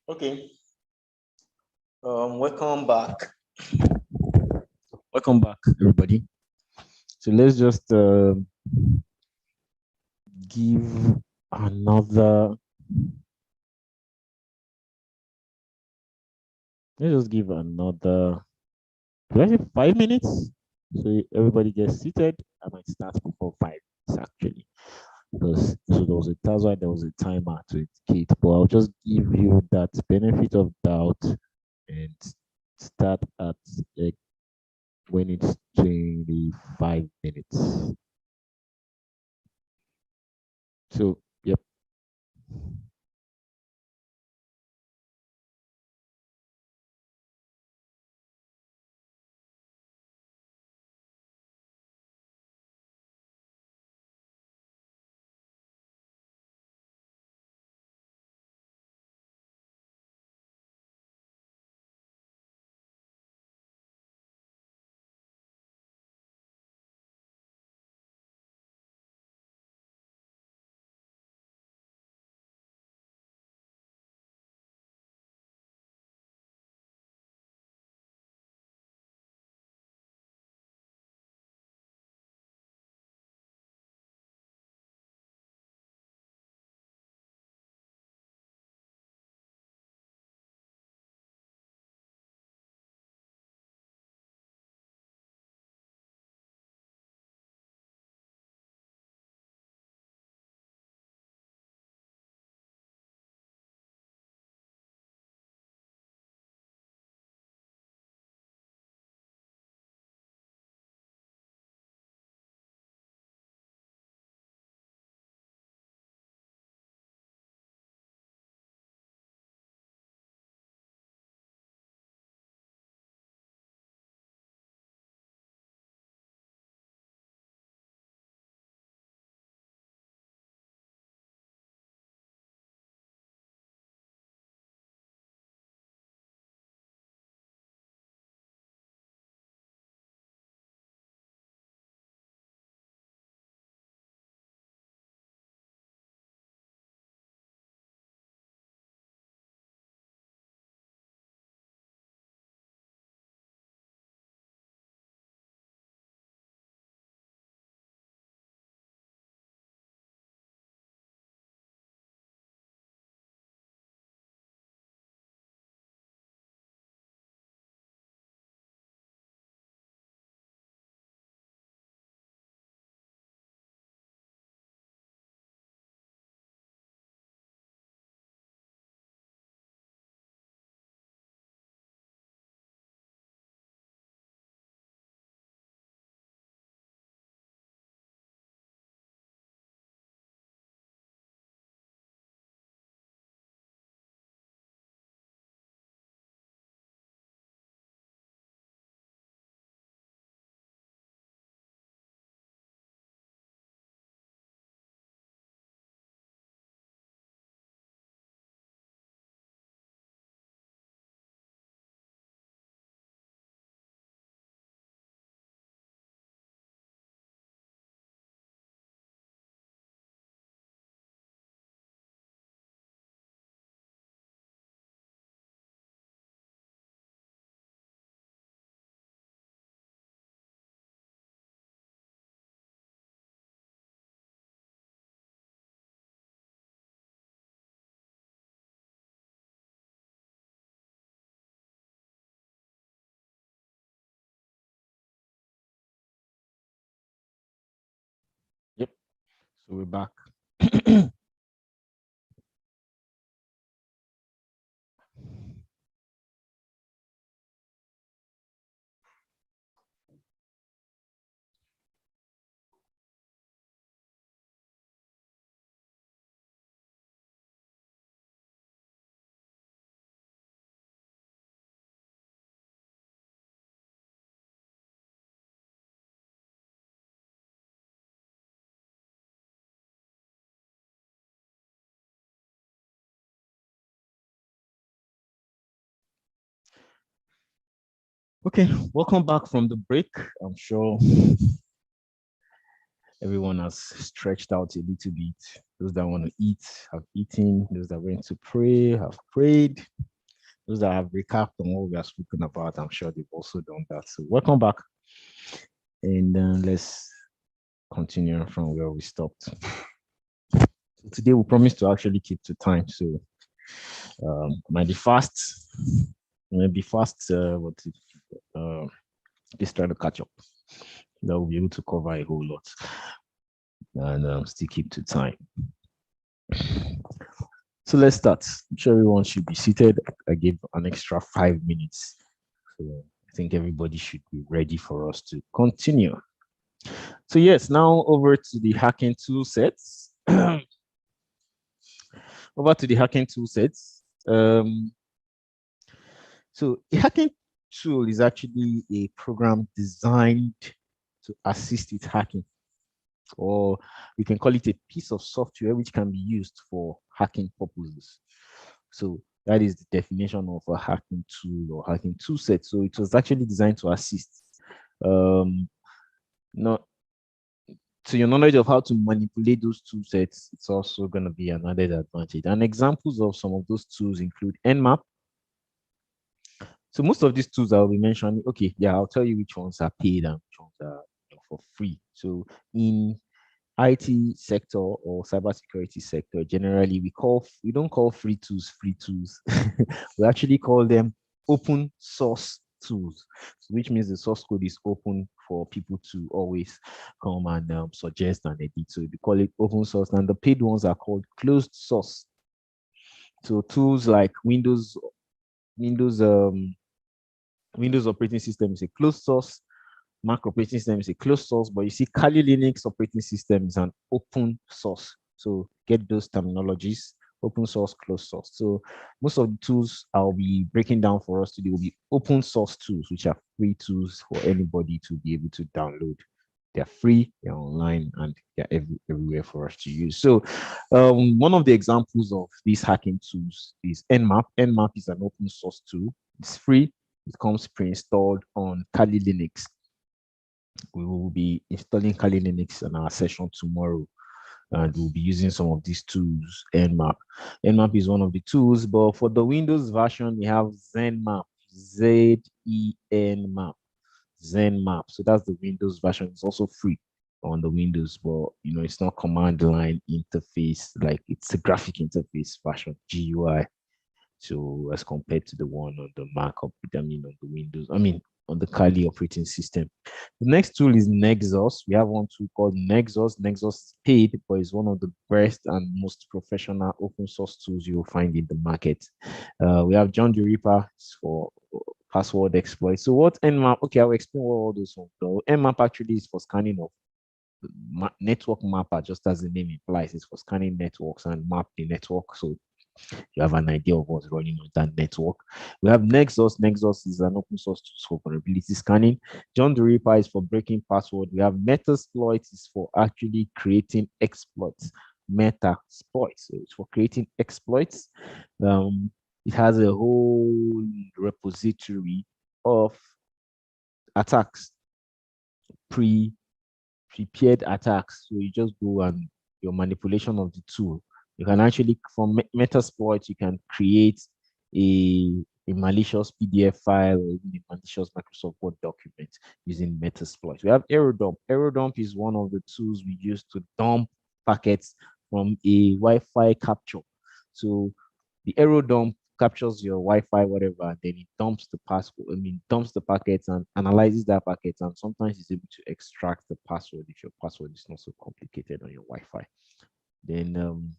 Okay. Welcome back. Welcome back, everybody. So let's just give another. Let's just give another. Do I say 5 minutes? So everybody gets seated. I might start before 5 minutes actually, because so that's why there was a timer to indicate. But I'll just give you that benefit of doubt and start at when it's 25 minutes. So, yep. Yep. So we're back. Okay, welcome back from the break. I'm sure everyone has stretched out a little bit. Those that want to eat have eaten. Those that went to pray have prayed. Those that have recapped on what we have spoken about, I'm sure they've also done that. So welcome back. And let's continue from where we stopped. So today we promise to actually keep to time. So might be fast. Maybe fast, just try to catch up. That will be able to cover a whole lot and still keep to time. So let's start. I'm sure everyone should be seated. I gave an extra 5 minutes. So I think everybody should be ready for us to continue. So yes, now over to the hacking tool sets. Over to the hacking tool sets. So a hacking tool is actually a program designed to assist with hacking, or we can call it a piece of software which can be used for hacking purposes. So that is the definition of a hacking tool or hacking tool set. So it was actually designed to assist. Not to your knowledge of how to manipulate those tool sets, it's also going to be an added advantage. And examples of some of those tools include Nmap. So most of these tools I'll be mentioning, okay, yeah, I'll tell you which ones are paid and which ones are for free. So in IT sector or cybersecurity sector, generally we don't call free tools. We actually call them open source tools, which means the source code is open for people to always come and suggest and edit. So we call it open source, and the paid ones are called closed source. So tools like Windows operating system is a closed source. Mac operating system is a closed source, but you see Kali Linux operating system is an open source. So get those terminologies, open source, closed source. So most of the tools I'll be breaking down for us today will be open source tools, which are free tools for anybody to be able to download. They're free, they're online, and they're everywhere for us to use. So one of the examples of these hacking tools is Nmap. Nmap is an open source tool. It's free. It comes pre-installed on Kali Linux. We will be installing Kali Linux in our session tomorrow, and we'll be using some of these tools. Nmap. Nmap is one of the tools, but for the Windows version, we have ZenMap, ZenMap, ZenMap. So that's the Windows version. It's also free on the Windows, but it's not command line interface, like it's a graphic interface version, GUI. So as compared to the one on the Mac, on the Windows, on the Kali operating system. The next tool is Nexus. We have one tool called Nexus. Nexus is paid, but it's one of the best and most professional open source tools you will find in the market. We have John the Ripper for password exploit. So what Nmap? Okay, I'll explain what all those ones do. Nmap actually is for scanning of network mapper, just as the name implies. It's for scanning networks and map the network. So you have an idea of what's running on that network. We have Nexus. Nexus is an open source tool for vulnerability scanning. John the Ripper is for breaking password. We have Metasploit is for actually creating exploits. Metasploit, so it's for creating exploits. It has a whole repository of attacks, prepared attacks. So you just go and your manipulation of the tool. You can actually, from Metasploit, you can create a malicious PDF file or even a malicious Microsoft Word document using Metasploit. We have AeroDump. AeroDump is one of the tools we use to dump packets from a Wi-Fi capture. So the AeroDump captures your Wi-Fi, whatever, and then it dumps the dumps the packets and analyzes that packet, and sometimes it's able to extract the password if your password is not so complicated on your Wi-Fi. Then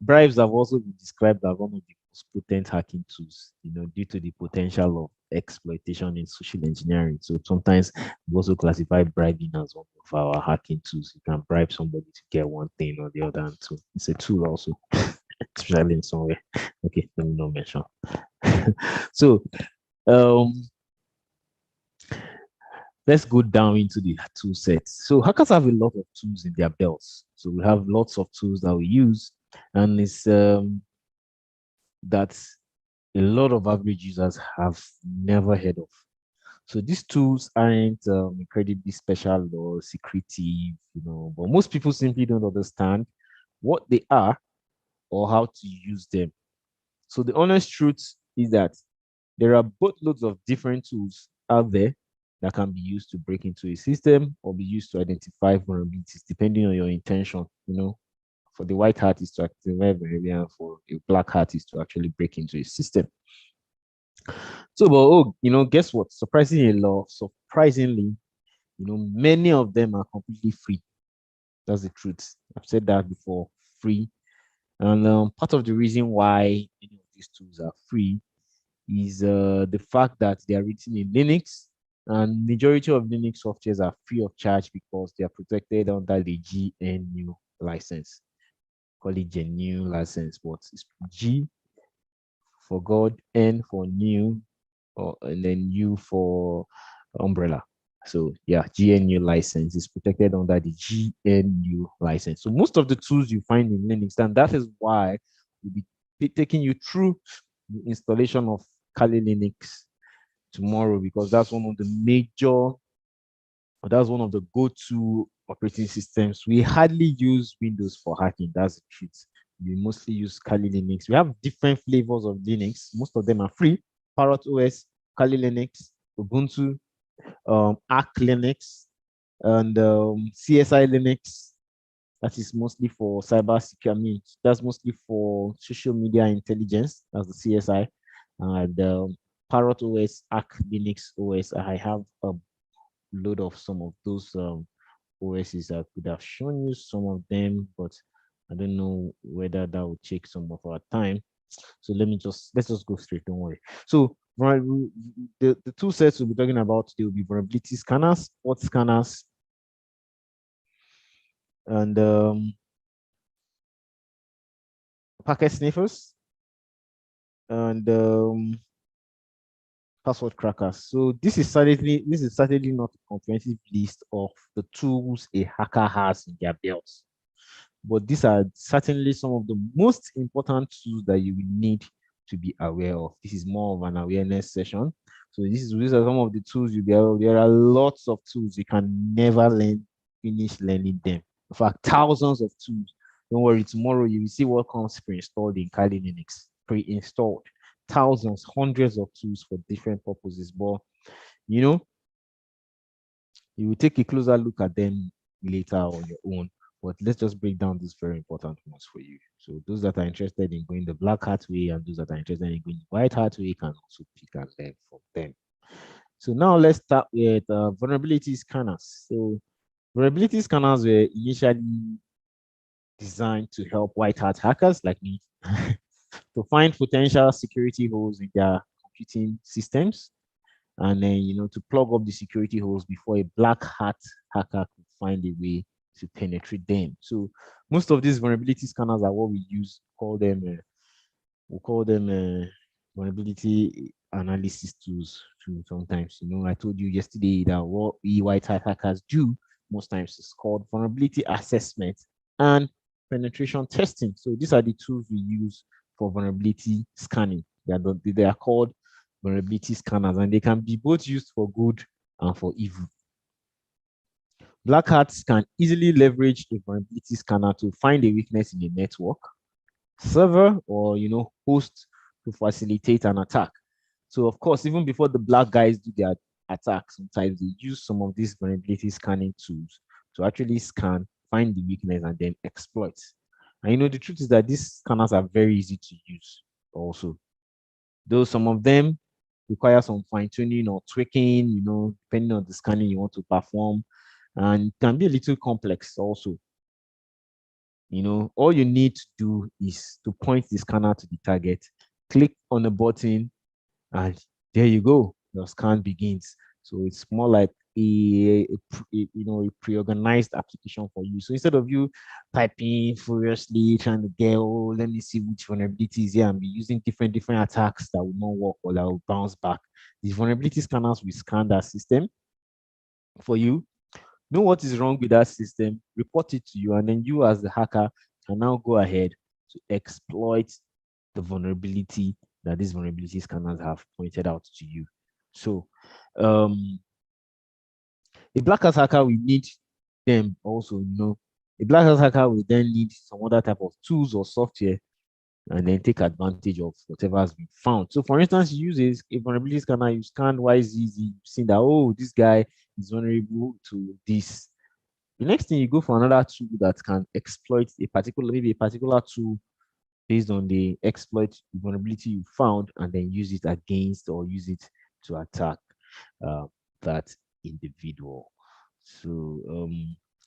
bribes have also been described as one of the most potent hacking tools, due to the potential of exploitation in social engineering. So sometimes we also classify bribing as one of our hacking tools. You can bribe somebody to get one thing or the other, and so it's a tool also, especially in somewhere. Okay, let me not mention. So let's go down into the tool sets. So hackers have a lot of tools in their belts. So we have lots of tools that we use, and it's that a lot of average users have never heard of. So these tools aren't incredibly special or secretive, but most people simply don't understand what they are or how to use them. So the honest truth is that there are boatloads of different tools out there that can be used to break into a system or be used to identify vulnerabilities, depending on your intention. For the white hat is to activate vulnerability, and for a black hat is to actually break into a system. So, but guess what? Surprisingly, many of them are completely free. That's the truth. I've said that before. Free. And part of the reason why many of these tools are free is the fact that they are written in Linux, and majority of Linux softwares are free of charge because they are protected under the GNU license. Call it GNU license, but it's G for God, N for new, and then U for umbrella. So yeah, GNU license is protected under the GNU license. So most of the tools you find in Linux, and that is why we'll be taking you through the installation of Kali Linux tomorrow, because that's one of the go-to operating systems. We hardly use Windows for hacking. That's the truth. We mostly use Kali Linux. We have different flavors of Linux. Most of them are free. Parrot OS, Kali Linux, Ubuntu, Arc Linux, and CSI Linux. That is mostly for cybersecurity. I mean, that's mostly for social media intelligence. That's the CSI. And Parrot OS, Arc Linux OS. I have a load of some of those OSs. I could have shown you some of them, but I don't know whether that would take some of our time. So let's just go straight. Don't worry. So the two sets we'll be talking about, they will be vulnerability scanners, port scanners, and packet sniffers, and password crackers. So this is certainly not a comprehensive list of the tools a hacker has in their belts, but these are certainly some of the most important tools that you will need to be aware of. This is more of an awareness session. So these are some of the tools you'll be aware of. There are lots of tools. You can never finish learning them. In fact, thousands of tools. Don't worry, tomorrow you will see what comes pre-installed in Kali Linux. Pre-installed. Thousands, hundreds of tools for different purposes. But you will take a closer look at them later on your own. But let's just break down these very important ones for you. So those that are interested in going the black hat way and those that are interested in going the white hat way can also pick and learn from them. So now let's start with vulnerability scanners. So vulnerability scanners were initially designed to help white hat hackers like me to find potential security holes in their computing systems, and then to plug up the security holes before a black hat hacker could find a way to penetrate them. So most of these vulnerability scanners are what we call them vulnerability analysis tools too. Sometimes, I told you yesterday that what we white hat hackers do most times is called vulnerability assessment and penetration testing. So these are the tools we use for vulnerability scanning. They are called vulnerability scanners, and they can be both used for good and for evil. Black hats can easily leverage a vulnerability scanner to find a weakness in a network, server, or host to facilitate an attack. So of course, even before the black guys do their attack, sometimes they use some of these vulnerability scanning tools to actually scan, find the weakness, and then exploit. And the truth is that these scanners are very easy to use also, though some of them require some fine-tuning or tweaking, depending on the scanning you want to perform, and can be a little complex also. All you need to do is to point the scanner to the target, click on the button, and there you go. Your scan begins. So it's more like a pre-organized application for you. So instead of you typing furiously, trying to get, let me see which vulnerability is here, and be using different attacks that will not work or that will bounce back. These vulnerability scanners will scan that system for you, know what is wrong with that system, report it to you, and then you as the hacker can now go ahead to exploit the vulnerability that these vulnerability scanners have pointed out to you. So Um, a black hat hacker will need them also, A black hat hacker will then need some other type of tools or software and then take advantage of whatever has been found. So, for instance, you use a vulnerability scanner, you scan YZZ, you've seen that, oh, this guy is vulnerable to this. The next thing, you go for another tool that can exploit maybe a particular tool based on the exploit vulnerability you found, and then use it against or use it to attack uh, that individual. So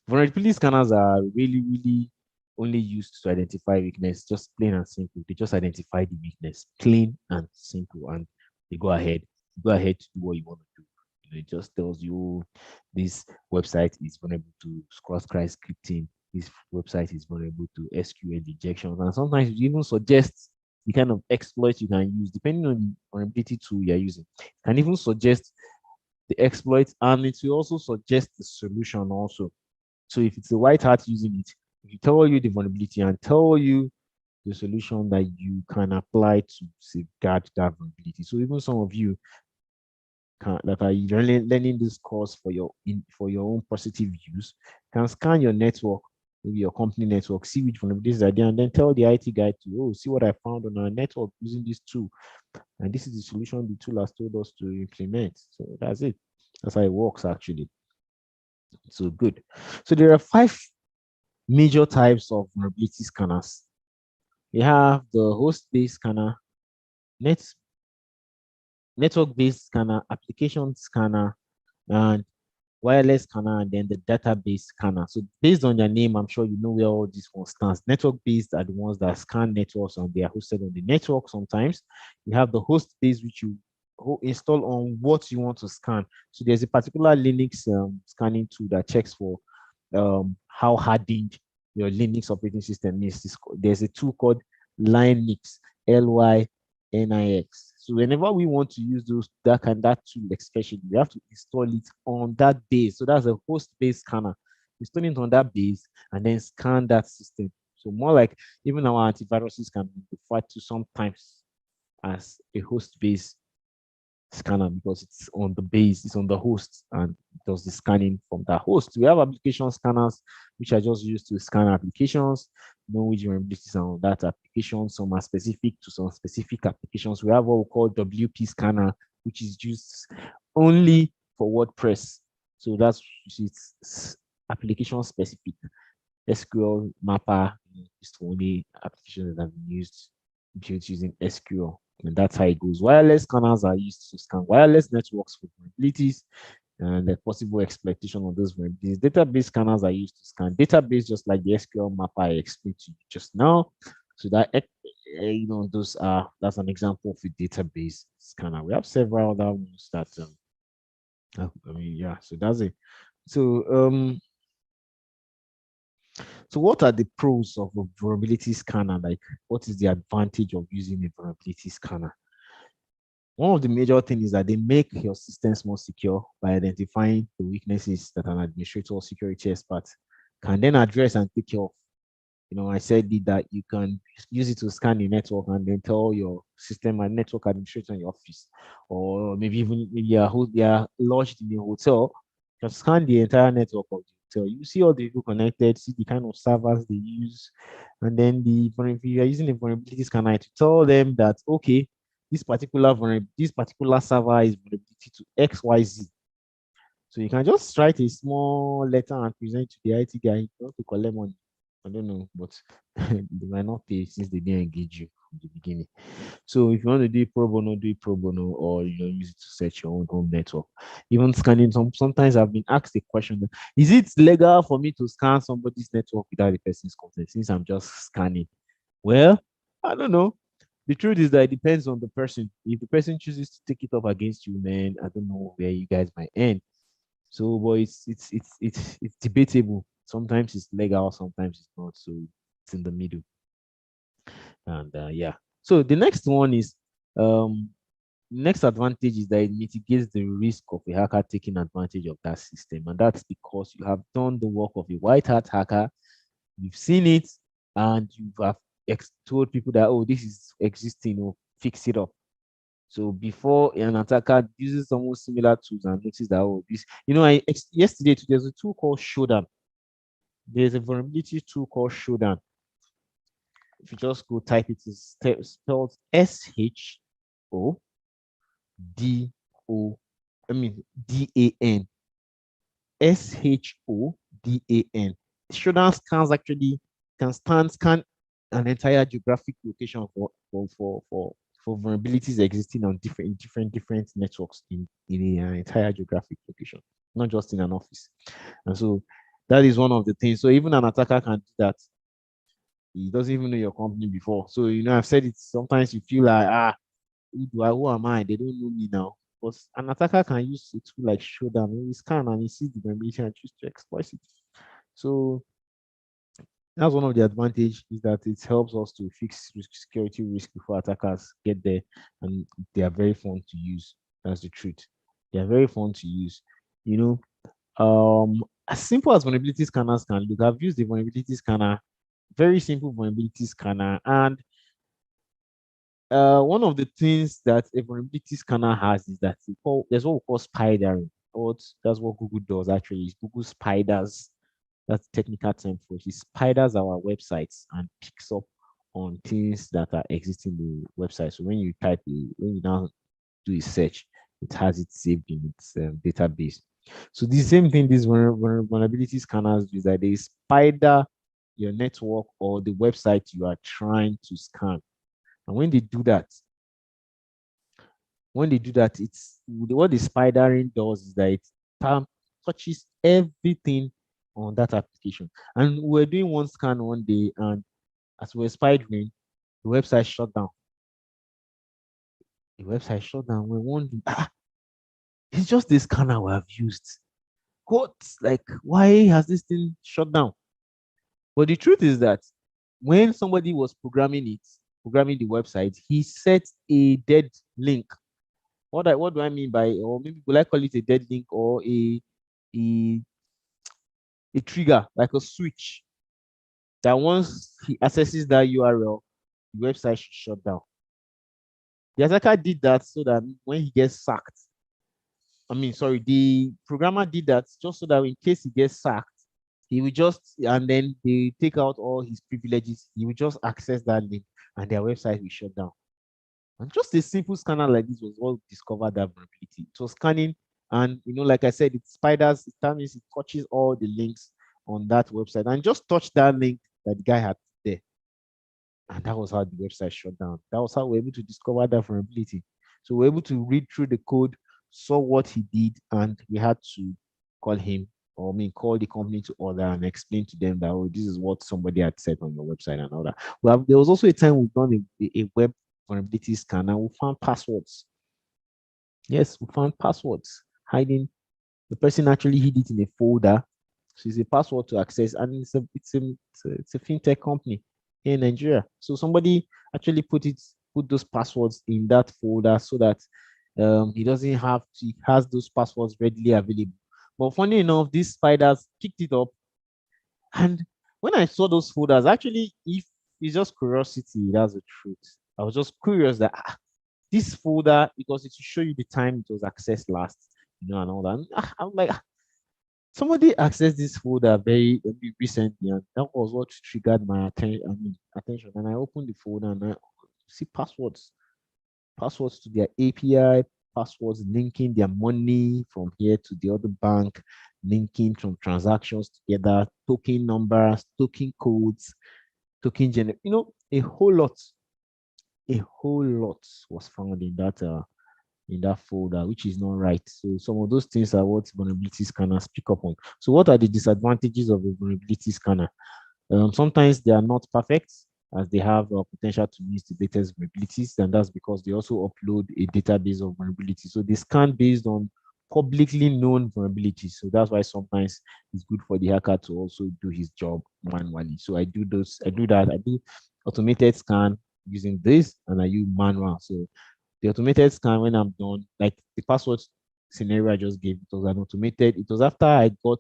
vulnerability scanners are really, really only used to identify weakness, just plain and simple. They just identify the weakness, plain and simple, and they go ahead to do what you want to do. It just tells you this website is vulnerable to cross-site scripting. This website is vulnerable to SQL injections, and sometimes you even suggest the kind of exploits you can use depending on the vulnerability tool you're using. It can even suggest the exploit, and it will also suggest the solution also. So if it's a white hat using it, it will tell you the vulnerability and tell you the solution that you can apply to safeguard that vulnerability. So even some of you that are learning this course for your own positive use can scan your network, maybe your company network, see which vulnerabilities are there, and then tell the IT guy to, oh, see what I found on our network using this tool, and this is the solution the tool has told us to implement. So that's it. That's how it works actually. So good. So there are 5 major types of vulnerability scanners. We have the host-based scanner, network-based scanner, application scanner, and wireless scanner, and then the database scanner. So based on their name, I'm sure you know where all these ones stands. Network-based are the ones that scan networks and they are hosted on the network sometimes. You have the host-based, which you install on what you want to scan. So there's a particular Linux scanning tool that checks for how hardened your Linux operating system is. There's a tool called Linux, Lynix. So whenever we want to use that tool, especially, we have to install it on that base. So that's a host-based scanner. Install it on that base and then scan that system. So more like even our antiviruses can be referred to sometimes as a host-based scanner because it's on the base, it's on the host, and it does the scanning from that host. We have application scanners, which are just used to scan applications, know which vulnerabilities are on that application. Some are specific to some specific applications. We have what we call WP scanner, which is used only for WordPress. So that's it's application specific. SQL mapper is the only application that have been used built using SQL. And that's how it goes. Wireless scanners are used to scan wireless networks for vulnerabilities and the possible exploitation of those vulnerabilities. Database scanners are used to scan database, just like the SQL mapper I explained to you just now. So that that's an example of a database scanner. We have several other ones that so that's it. So what are the pros of a vulnerability scanner? Like, what is the advantage of using a vulnerability scanner? One of the major things is that they make your systems more secure by identifying the weaknesses that an administrator or security expert can then address and take care of. I said that you can use it to scan the network and then tell your system and network administrator in your office, or maybe even you're lodged in a hotel, you can scan the entire network of the hotel. You see all the people connected, see the kind of servers they use, and then if you are using a vulnerability scanner to tell them that, okay, this particular server is vulnerability to XYZ. So you can just write a small letter and present to the IT guy. You want to collect money. I don't know, but they might not pay since they didn't engage you from the beginning. So if you want to do it pro bono, do it pro bono, or use it to search your own home network. Even scanning, sometimes I've been asked a question: is it legal for me to scan somebody's network without the person's consent? Since I'm just scanning, well, I don't know. The truth is that it depends on the person. If the person chooses to take it up against you, man, I don't know where you guys might end. So, but it's debatable. Sometimes it's legal, sometimes it's not. So it's in the middle. And so the next one is next advantage is that it mitigates the risk of a hacker taking advantage of that system, and that's because you have done the work of a white hat hacker. You've seen it, and you have told people that, oh, this is existing, or fix it up. So before an attacker uses almost similar tools and notice that, oh, this, yesterday there's a tool called Shodan. There's a vulnerability tool called Shodan. If you just go type it, it's spelled SHODAN. SHODAN. Shodan scans actually scan an entire geographic location for vulnerabilities existing on different networks in an entire geographic location, not just in an office. And so that is one of the things. So even an attacker can do that. He doesn't even know your company before. So I've said it. Sometimes you feel like, who am I? They don't know me now. But an attacker can use a tool like Shodan. He scan and he sees the vulnerability and choose to exploit it. So that's one of the advantage, is that it helps us to fix security risk before attackers get there, and they are very fun to use. That's the truth. They are very fun to use. As simple as vulnerability scanners can look, I've used the vulnerability scanner, very simple vulnerability scanner, and one of the things that a vulnerability scanner has is that there's what we call spidering. That's what Google does actually. Is Google spiders. That's the technical term for it. It spiders our websites and picks up on things that are existing in the website. So when you now do a search, it has it saved in its database. So the same thing these vulnerability scanners do is that they spider your network or the website you are trying to scan. And when they do that, it's what the spidering does is that it touches everything on that application. And we're doing one scan one day, and as we're spidering, the website shut down. We're wondering, it's just this scanner we have used. What? Like, why has this thing shut down? But the truth is that when somebody was programming the website, he set a dead link. What do I mean by, or maybe will I call it a dead link, or a trigger, like a switch, that once he accesses that URL, the website should shut down. The attacker did that so that when he gets sacked, the programmer did that just so that in case he gets sacked, he will just, and then they take out all his privileges, he will just access that link and their website will shut down. And just a simple scanner like this was what discovered that vulnerability. It was scanning, and like I said, it spiders, that means it touches all the links on that website, and just touch that link that the guy had there. And that was how the website shut down. That was how we were able to discover that vulnerability. So we were able to read through the code, saw what he did, and we had to call him, call the company to order and explain to them that, oh, this is what somebody had said on your website and all that. Well, there was also a time we've done a web vulnerability scan and we found passwords. Yes, we found passwords hiding. The person actually hid it in a folder. So it's a password to access, and it's a fintech company here in Nigeria. So somebody actually put those passwords in that folder so that he has those passwords readily available. But funny enough, these spiders picked it up, and when I saw those folders, actually, if it's just curiosity, that's the truth. I was just curious that this folder, because it will show you the time it was accessed last, and all that. And, I'm like, somebody accessed this folder very recently, and that was what triggered my attention. And I opened the folder and I see passwords to their API, passwords linking their money from here to the other bank, linking from transactions together, token numbers, token codes, token a whole lot was found in that folder, which is not right. So some of those things are what vulnerability scanners pick up on. So what are the disadvantages of a vulnerability scanner? Sometimes they are not perfect, as they have potential to miss the latest vulnerabilities, and that's because they also upload a database of vulnerabilities. So they scan based on publicly known vulnerabilities. So that's why sometimes it's good for the hacker to also do his job manually. So I do that. I do automated scan using this, and I use manual. So the automated scan, when I'm done, like the password scenario I just gave, it was an automated. It was after I got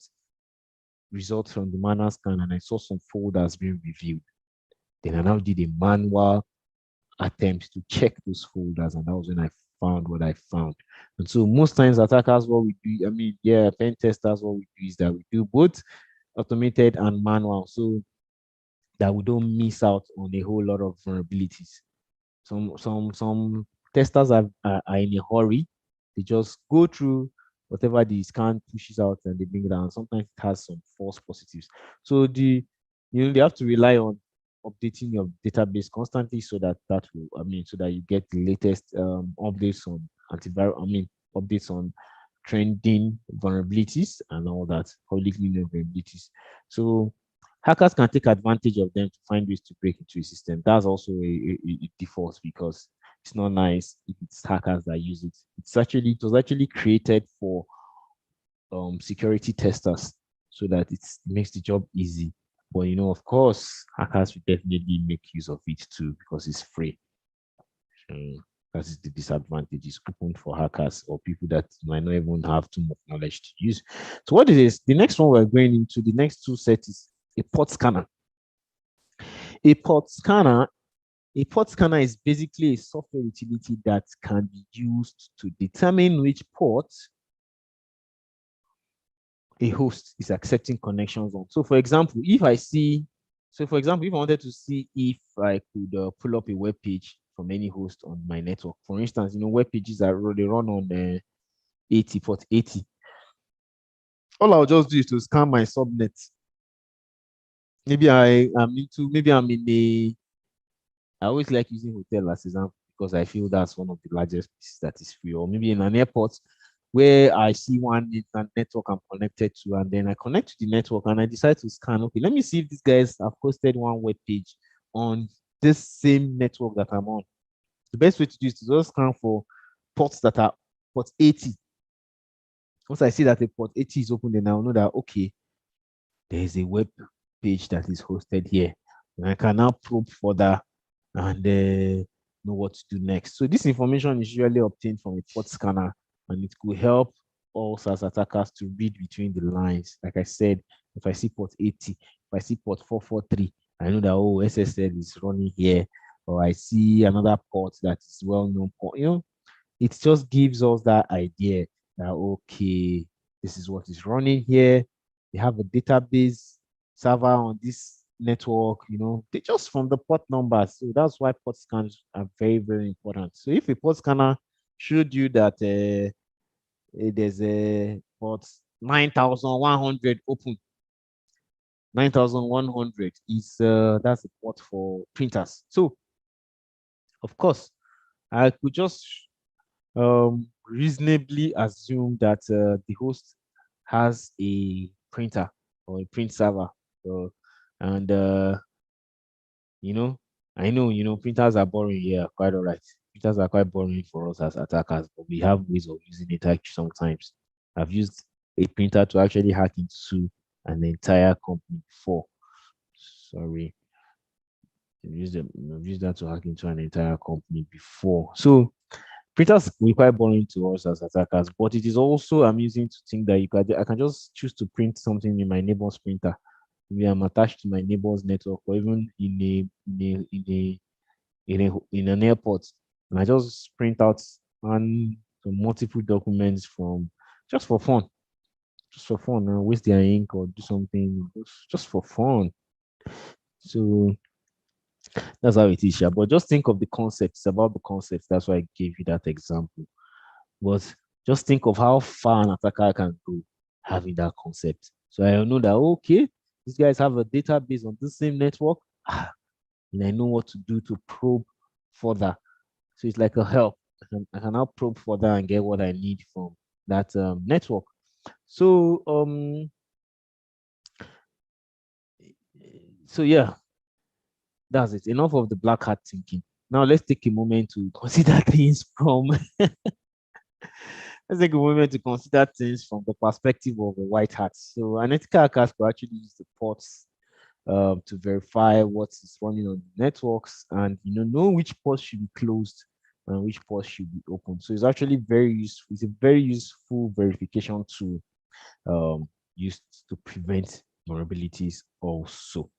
results from the manual scan and I saw some folders being reviewed. Then I now did a manual attempt to check those folders, and that was when I found what I found. And so most times attackers, what we do, I mean, yeah, pen testers, what we do is that we do both automated and manual, so that we don't miss out on a whole lot of vulnerabilities. Some testers are in a hurry. They just go through whatever the scan pushes out and they bring it down. Sometimes it has some false positives. So they have to rely on updating your database constantly so that so that you get the latest updates on antivirus. I mean, updates on trending vulnerabilities and all that, publicly known vulnerabilities. So hackers can take advantage of them to find ways to break into a system. That's also a default, because it's not nice if it's hackers that use it. It was actually created for security testers so that it makes the job easy. But of course, hackers will definitely make use of it too because it's free. That is the disadvantage. It's open for hackers or people that might not even have too much knowledge to use. So what it is, the next one we're going into, the next two sets is a port scanner. A port scanner, a port scanner is basically a software utility that can be used to determine which port a host is accepting connections on. So for example, if I wanted to see if I could pull up a web page from any host on my network, for instance, web pages they run on 80 port 80. All I'll just do is to scan my subnet. Maybe I'm in a, I always like using hotel as example because I feel that's one of the largest pieces that is free, or maybe in an airport where I see one internet network I'm connected to, and then I connect to the network and I decide to scan. Okay, let me see if these guys have posted one web page on this same network that I'm on. The best way to do is to just scan for ports that are port 80. Once I see that the port 80 is open, then I'll know that, okay, there is a web page that is hosted here. And I can now probe further and know what to do next. So this information is usually obtained from a port scanner, and it could help us as attackers to read between the lines. Like I said, if I see port 80, if I see port 443, I know that, oh, SSL is running here, or I see another port that is well-known port. It just gives us that idea that, okay, this is what is running here. They have a database server on this network, they just from the port numbers. So that's why port scans are very, very important. So if a port scanner showed you that there's a port 9100 open, 9100 is that's a port for printers. So of course, I could just reasonably assume that the host has a printer or a print server. So, and you know, I know, printers are boring. Yeah, quite all right. Printers are quite boring for us as attackers, but we have ways of using it actually sometimes. I've used a printer to actually hack into an entire company before. Sorry. I've used that to hack into an entire company before. So printers will be quite boring to us as attackers, but it is also amusing to think that I can just choose to print something in my neighbor's printer. Maybe I'm attached to my neighbor's network, or even in an airport, and I just print out and multiple documents from just for fun, and waste their ink or do something just for fun. So that's how it is, yeah. But just think of the concepts, about the concepts. That's why I gave you that example. But just think of how far an attacker can go having that concept. So I know that, okay, these guys have a database on the same network, and I know what to do to probe further. So it's like a help. I can now probe further and get what I need from that network. So yeah, that's it. Enough of the black hat thinking. Now let's take a moment to consider things from let's take a moment to consider things from the perspective of a white hat. So an ethical hacker could actually use the ports to verify what is running on the networks, and know which ports should be closed and which ports should be open. So it's actually very useful. It's a very useful verification tool used to prevent vulnerabilities also.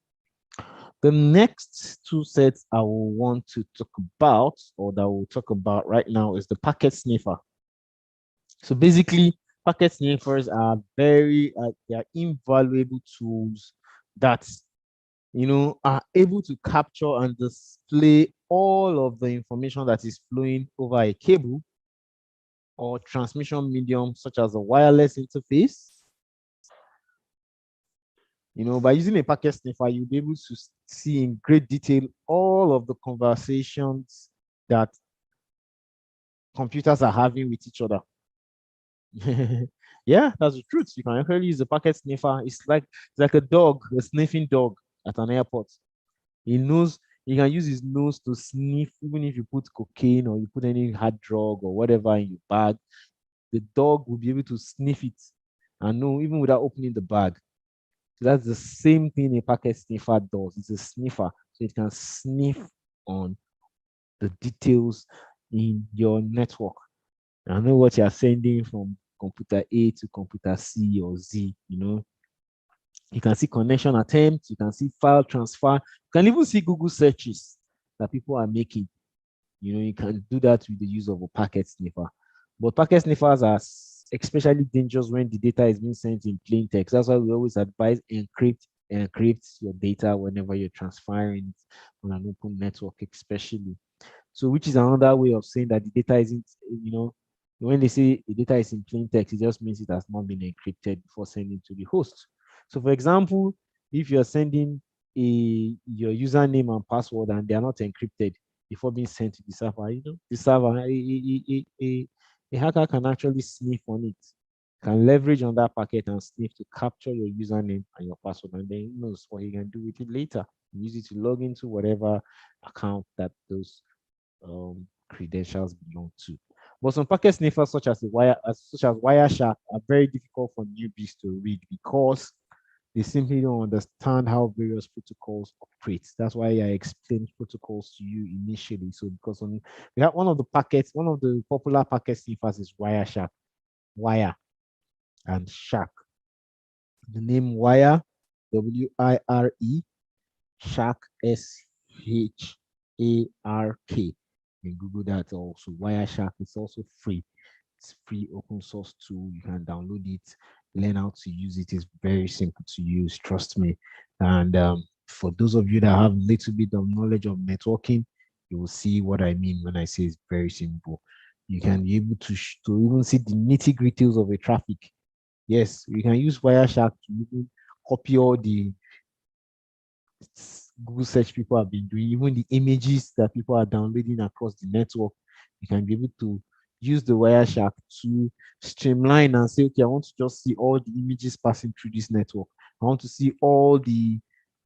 The next two sets I will want to talk about, or that we'll talk about right now, is the packet sniffer. So basically, packet sniffers are they are invaluable tools that are able to capture and display all of the information that is flowing over a cable or transmission medium, such as a wireless interface. By using a packet sniffer, you'll be able to see in great detail all of the conversations that computers are having with each other. Yeah, that's the truth. You can actually use a packet sniffer. It's like a dog, a sniffing dog at an airport. He knows he can use his nose to sniff, even if you put cocaine or you put any hard drug or whatever in your bag, the dog will be able to sniff it and know even without opening the bag. So that's the same thing a packet sniffer does. It's a sniffer, so it can sniff on the details in your network. I know what you're sending from computer A to computer C or Z. You can see connection attempts, you can see file transfer, you can even see Google searches that people are making. You can do that with the use of a packet sniffer. But packet sniffers are especially dangerous when the data is being sent in plain text. That's why we always advise encrypt your data whenever you're transferring it on an open network, especially. So, which is another way of saying that the data isn't, when they say the data is in plain text, it just means it has not been encrypted before sending to the host. So, for example, if you're sending your username and password and they are not encrypted before being sent to the server, the server, a hacker can actually sniff on it, can leverage on that packet and sniff to capture your username and your password, and then he knows what he can do with it later. Use it to log into whatever account that those credentials belong to. But some packet sniffers, such as Wireshark, are very difficult for newbies to read because they simply don't understand how various protocols operate. That's why I explained protocols to you initially. So because we have one of the popular packet sniffers is Wireshark, Wire, and Shark. The name Wire, WIRE, Shark, SHARK. You can Google that also. Wireshark is also free. It's free open source tool. You can download it, learn how to use it. It's very simple to use, trust me. And for those of you that have a little bit of knowledge of networking, you will see what I mean when I say it's very simple. You can be able to even see the nitty-gritties of a traffic. Yes, you can use Wireshark to even copy all the Google search people have been doing, even the images that people are downloading across the network. You can be able to use the Wireshark to streamline and say, okay, I want to just see all the images passing through this network. I want to see all the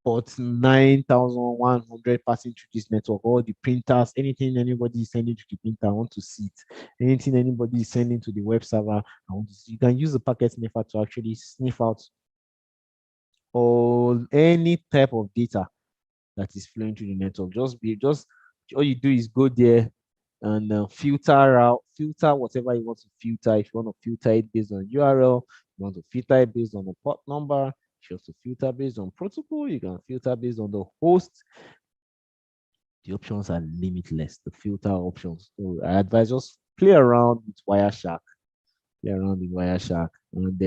port 9,100 passing through this network, all the printers, anything anybody is sending to the printer, I want to see it. Anything anybody is sending to the web server, I want to see. You can use the packet sniffer to actually sniff out any type of data that is flowing through the network. Just all you do is go there and filter whatever you want to filter. If you want to filter it based on URL, you want to filter it based on the port number. If you want to filter based on protocol, you can filter based on the host. The options are limitless. The filter options. So I advise just play around with Wireshark. And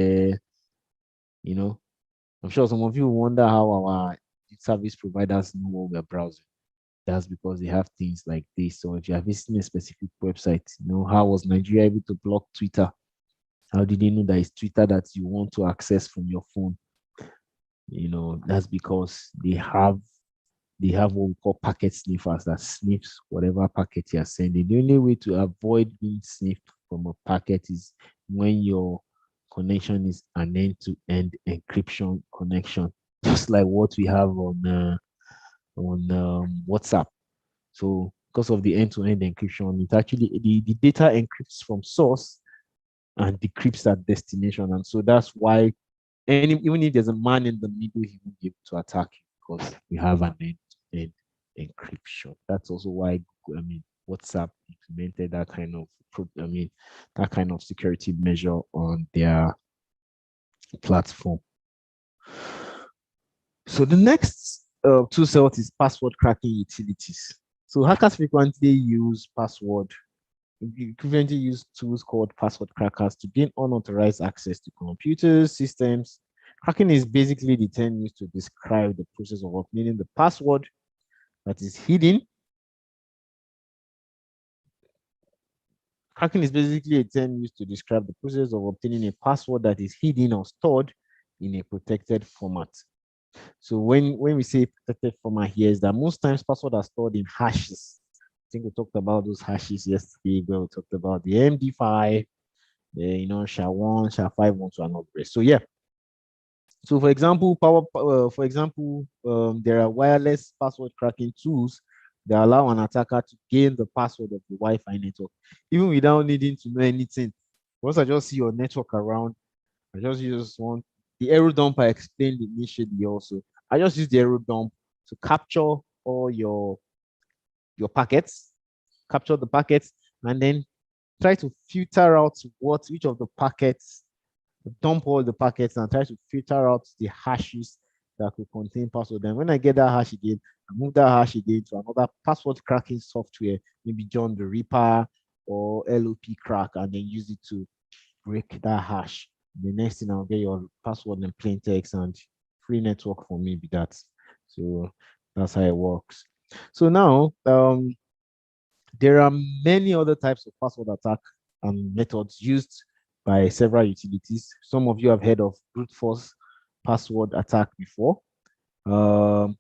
I'm sure some of you wonder how our service providers know what we're browsing. That's because they have things like this. So if you are visiting a specific website, how was Nigeria able to block Twitter? How did they know that it's Twitter that you want to access from your phone? That's because they have what we call packet sniffers that sniffs whatever packet you're sending. The only way to avoid being sniffed from a packet is when your connection is an end-to-end encryption connection, just like what we have on WhatsApp. So because of the end-to-end encryption, it actually the data encrypts from source and decrypts at destination. And so that's why even if there's a man in the middle, he won't be able to attack you because we have an end-to-end encryption. That's also why WhatsApp implemented that kind of security measure on their platform. So the next tool set is password cracking utilities. So hackers frequently use tools called password crackers to gain unauthorized access to computers, systems. Cracking is basically the term used to describe the process of obtaining the password that is hidden. Cracking is basically a term used to describe the process of obtaining a password that is hidden or stored in a protected format. So when we say protected format here is that most times passwords are stored in hashes. I think we talked about those hashes yesterday where we talked about the MD5, SHA-1, SHA-5, 1, 2, and all the rest. So yeah. So for example, there are wireless password cracking tools that allow an attacker to gain the password of the Wi-Fi network, even without needing to know anything. Once I just see your network around, I just use one. The arrow dump I explained initially also. I just use the arrow dump to capture all your packets, capture the packets, and then try to filter out which of the packets, dump all the packets and try to filter out the hashes that could contain password. Then when I get that hash again, I move that hash again to another password cracking software, maybe John the Ripper or LOP crack, and then use it to break that hash. The next thing I'll get your password in plain text and free network for me be that. So that's how it works. So now there are many other types of password attack and methods used by several utilities. Some of you have heard of brute force password attack before. Some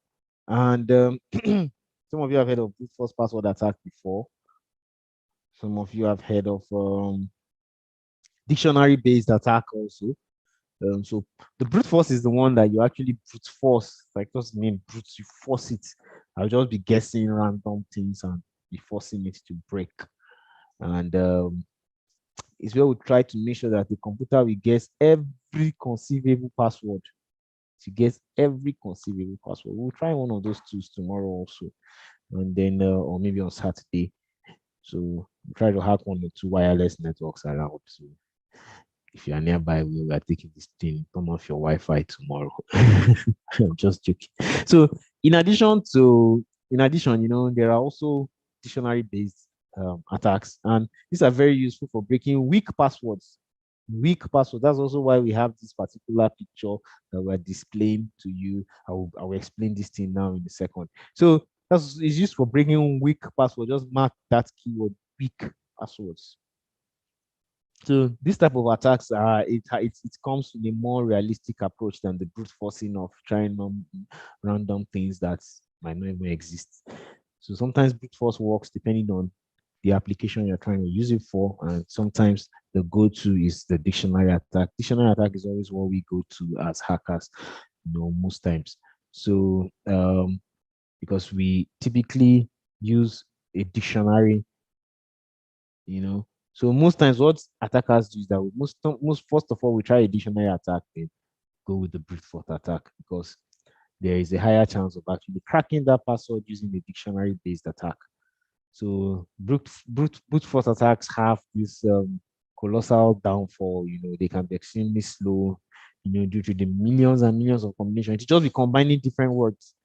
of you have heard of brute force password attack before. Some of you have heard of dictionary-based attack also. So the brute force is the one that you actually brute force, like just mean brute, you force it. I'll just be guessing random things and be forcing it to break. And it's where we try to make sure that the computer will guess every conceivable password. To guess every conceivable password. We'll try one of those tools tomorrow also, and then or maybe on Saturday. So we'll try to hack one or two wireless networks around. So if you are nearby, we are taking this thing, turn off your Wi-Fi tomorrow. I'm just joking. So in addition, there are also dictionary-based attacks, and these are very useful for breaking weak passwords. Weak passwords. That's also why we have this particular picture that we're displaying to you. I will explain this thing now in a second. So it's used for breaking weak passwords. Just mark that keyword, weak passwords. So this type of attacks, it comes with a more realistic approach than the brute forcing of trying random things that might not even exist. So sometimes brute force works depending on the application you're trying to use it for, and sometimes the go-to is the dictionary attack. Dictionary attack is always what we go to as hackers, most times. So because we typically use a dictionary, so most times what attackers do is that most first of all we try a dictionary attack, then go with the brute force attack because there is a higher chance of actually cracking that password using the dictionary based attack. So brute force attacks have this colossal downfall. They can be extremely slow, due to the millions and millions of combinations. It just be combining different words,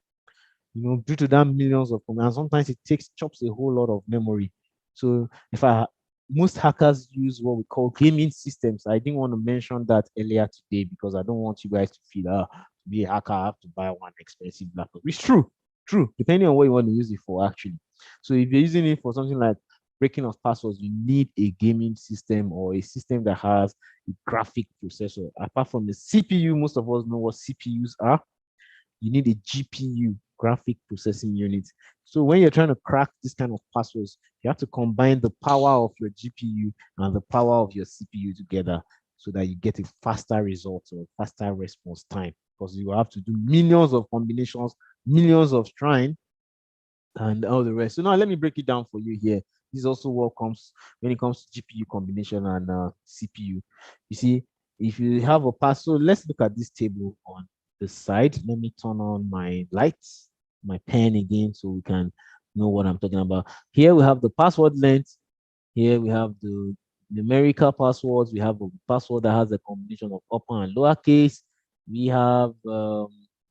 due to that millions of combinations. Sometimes it chops a whole lot of memory. So most hackers use what we call gaming systems. I didn't want to mention that earlier today because I don't want you guys to feel to be a hacker, I have to buy one expensive laptop. It's true, depending on what you want to use it for, actually. So if you're using it for something like breaking of passwords, you need a gaming system or a system that has a graphic processor. Apart from the CPU, most of us know what CPUs are. You need a GPU, graphic processing unit. So when you're trying to crack this kind of passwords, you have to combine the power of your GPU and the power of your CPU together so that you get a faster result or faster response time, because you have to do millions of combinations, millions of trying, and all the rest. So now let me break it down for you here. This is also what comes when it comes to GPU combination and CPU. You see, if you have a password, let's look at this table on the side. Let me turn on my lights, my pen again, so we can know what I'm talking about. Here we have the password length. Here we have the numerical passwords. We have a password that has a combination of upper and lowercase. We have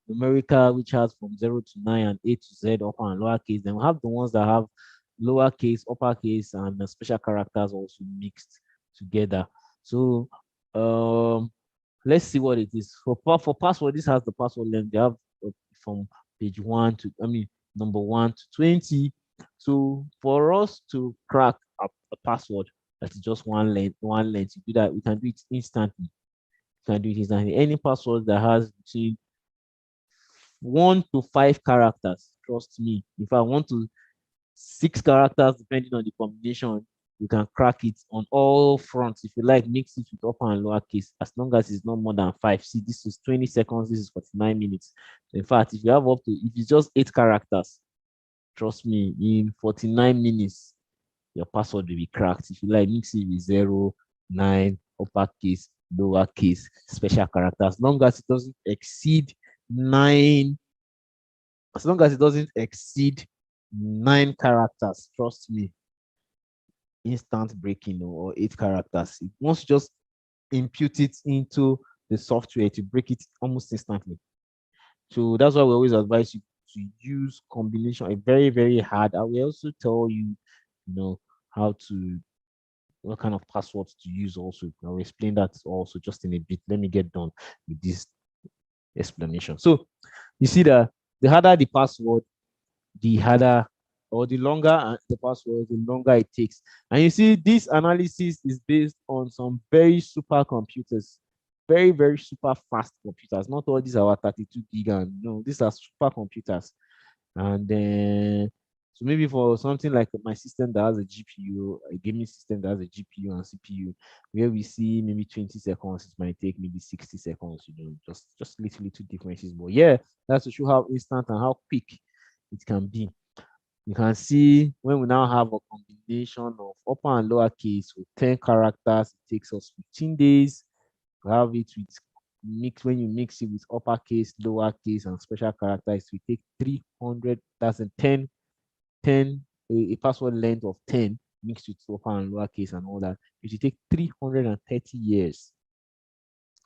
numerical, which has from 0 to 9 and A to Z, upper and lowercase. Then we have the ones that have lowercase, uppercase, and special characters also mixed together. So let's see what it is. For password, this has the password length. They have from page 1 to, number 1 to 20. So for us to crack a password that is just one length, to do that, we can do it instantly. Any password that has between 1 to 5 characters, trust me. If I want to 6 characters, depending on the combination, you can crack it on all fronts. If you like, mix it with upper and lower case, as long as it's not more than 5. See, this is 20 seconds, this is 49 minutes. In fact, if you have if it's just 8 characters, trust me, in 49 minutes, your password will be cracked. If you like, mix it with 0, 9, uppercase, lowercase, special character, as long as it doesn't exceed 9, as long as it doesn't exceed 9 characters, trust me, instant breaking, or 8 characters. Once you just impute it into the software, to break it almost instantly. So that's why we always advise you to use combination, a very, very hard. I will also tell you, how to, what kind of passwords to use also. I'll explain that also just in a bit. Let me get done with this explanation. So you see that the harder the password, the harder, or the longer the password, the longer it takes. And you see, this analysis is based on some very super computers, very, very super fast computers. Not all these are 32 gig, and no, these are super computers. And then, so maybe for something like my system that has a GPU, a gaming system that has a GPU and CPU, where we see maybe 20 seconds, it might take maybe 60 seconds, just little differences. But yeah, that's to show how instant and how quick it can be. You can see when we now have a combination of upper and lower case with 10 characters, it takes us 15 days. We have it with when you mix it with uppercase, lowercase, and special characters, we take 300, that's a 10, a password length of 10 mixed with upper and lowercase and all that. It will take 330 years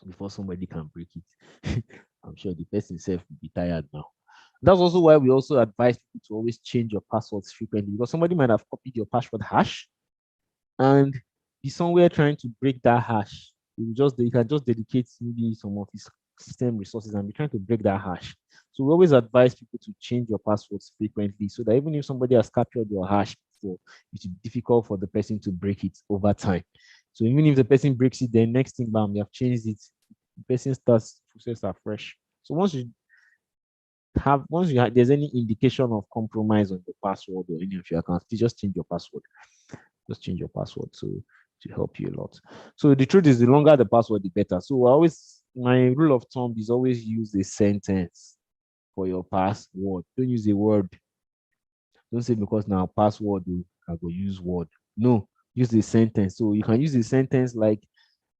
before somebody can break it. I'm sure the person himself will be tired now. That's also why we also advise people to always change your passwords frequently, because somebody might have copied your password hash and be somewhere trying to break that hash. You can just dedicate maybe some of his system resources and be trying to break that hash. So we always advise people to change your passwords frequently, so that even if somebody has captured your hash before, it will be difficult for the person to break it over time. So even if the person breaks it, then next thing, bam, you have changed it, the person starts process afresh. So once there's any indication of compromise on the password or any of your accounts, you just change your password. Just change your password to help you a lot. So the truth is, the longer the password, the better. So my rule of thumb is always use a sentence for your password. Don't use a word. Don't say because now password, I go use word. No, use a sentence. So you can use a sentence like,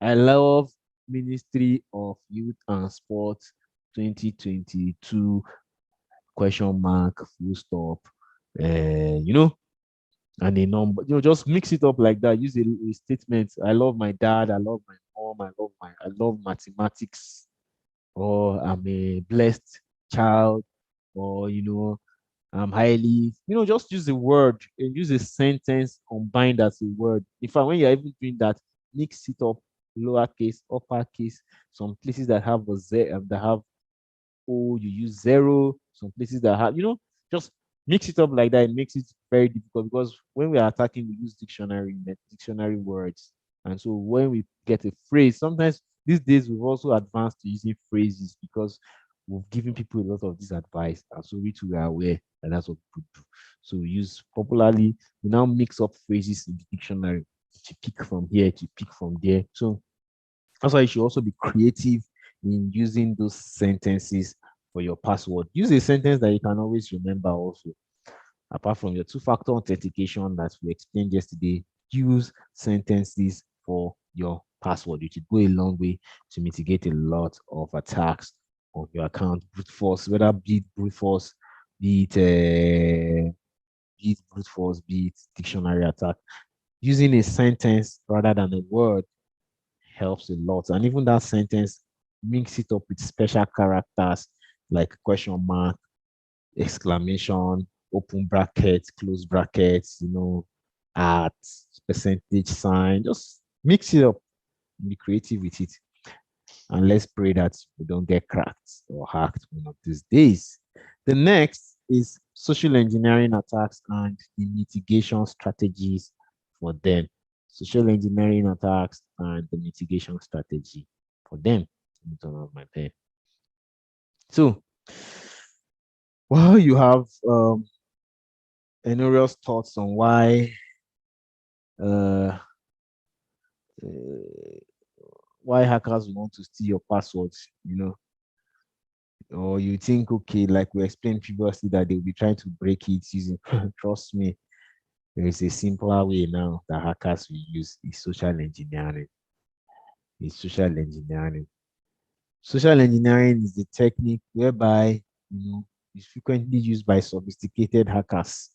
I love Ministry of Youth and Sports 2022 question mark, full stop, and a number. Just mix it up like that. Use a statement. I love my dad. I love my mom. I love mathematics. Or I'm a blessed child. Or I'm highly. Just use a word and use a sentence combined as a word. In fact, when you're even doing that, mix it up. Lowercase, uppercase. Some places that have a Z, that have O, you use 0. Some places that have, just mix it up like that. It makes it very difficult, because when we are attacking, we use dictionary words. And so when we get a phrase, sometimes these days we've also advanced to using phrases, because we've given people a lot of this advice. And so we too are aware that that's what we do. So we now mix up phrases in the dictionary to pick from here, to pick from there. So that's why you should also be creative in using those sentences for your password. Use a sentence that you can always remember also. Apart from your two-factor authentication that we explained yesterday, use sentences for your password, which will go a long way to mitigate a lot of attacks on your account. Brute force, whether be it brute force, be it brute force, be it dictionary attack. Using a sentence rather than a word helps a lot. And even that sentence, mix it up with special characters. like question mark, exclamation, open brackets, close brackets, at percentage sign. Just mix it up, be creative with it. And let's pray that we don't get cracked or hacked one of these days. The next is social engineering attacks and the mitigation strategies for them. Social engineering attacks and the mitigation strategy for them. Let me turn off my pen. So, while you have Enorial's thoughts on uh, uh, why hackers want to steal your passwords, or you think, okay, like we explained previously, that they'll be trying to break it using, trust me, there is a simpler way now that hackers will use is social engineering. It's social engineering. Social engineering is the technique whereby, it's frequently used by sophisticated hackers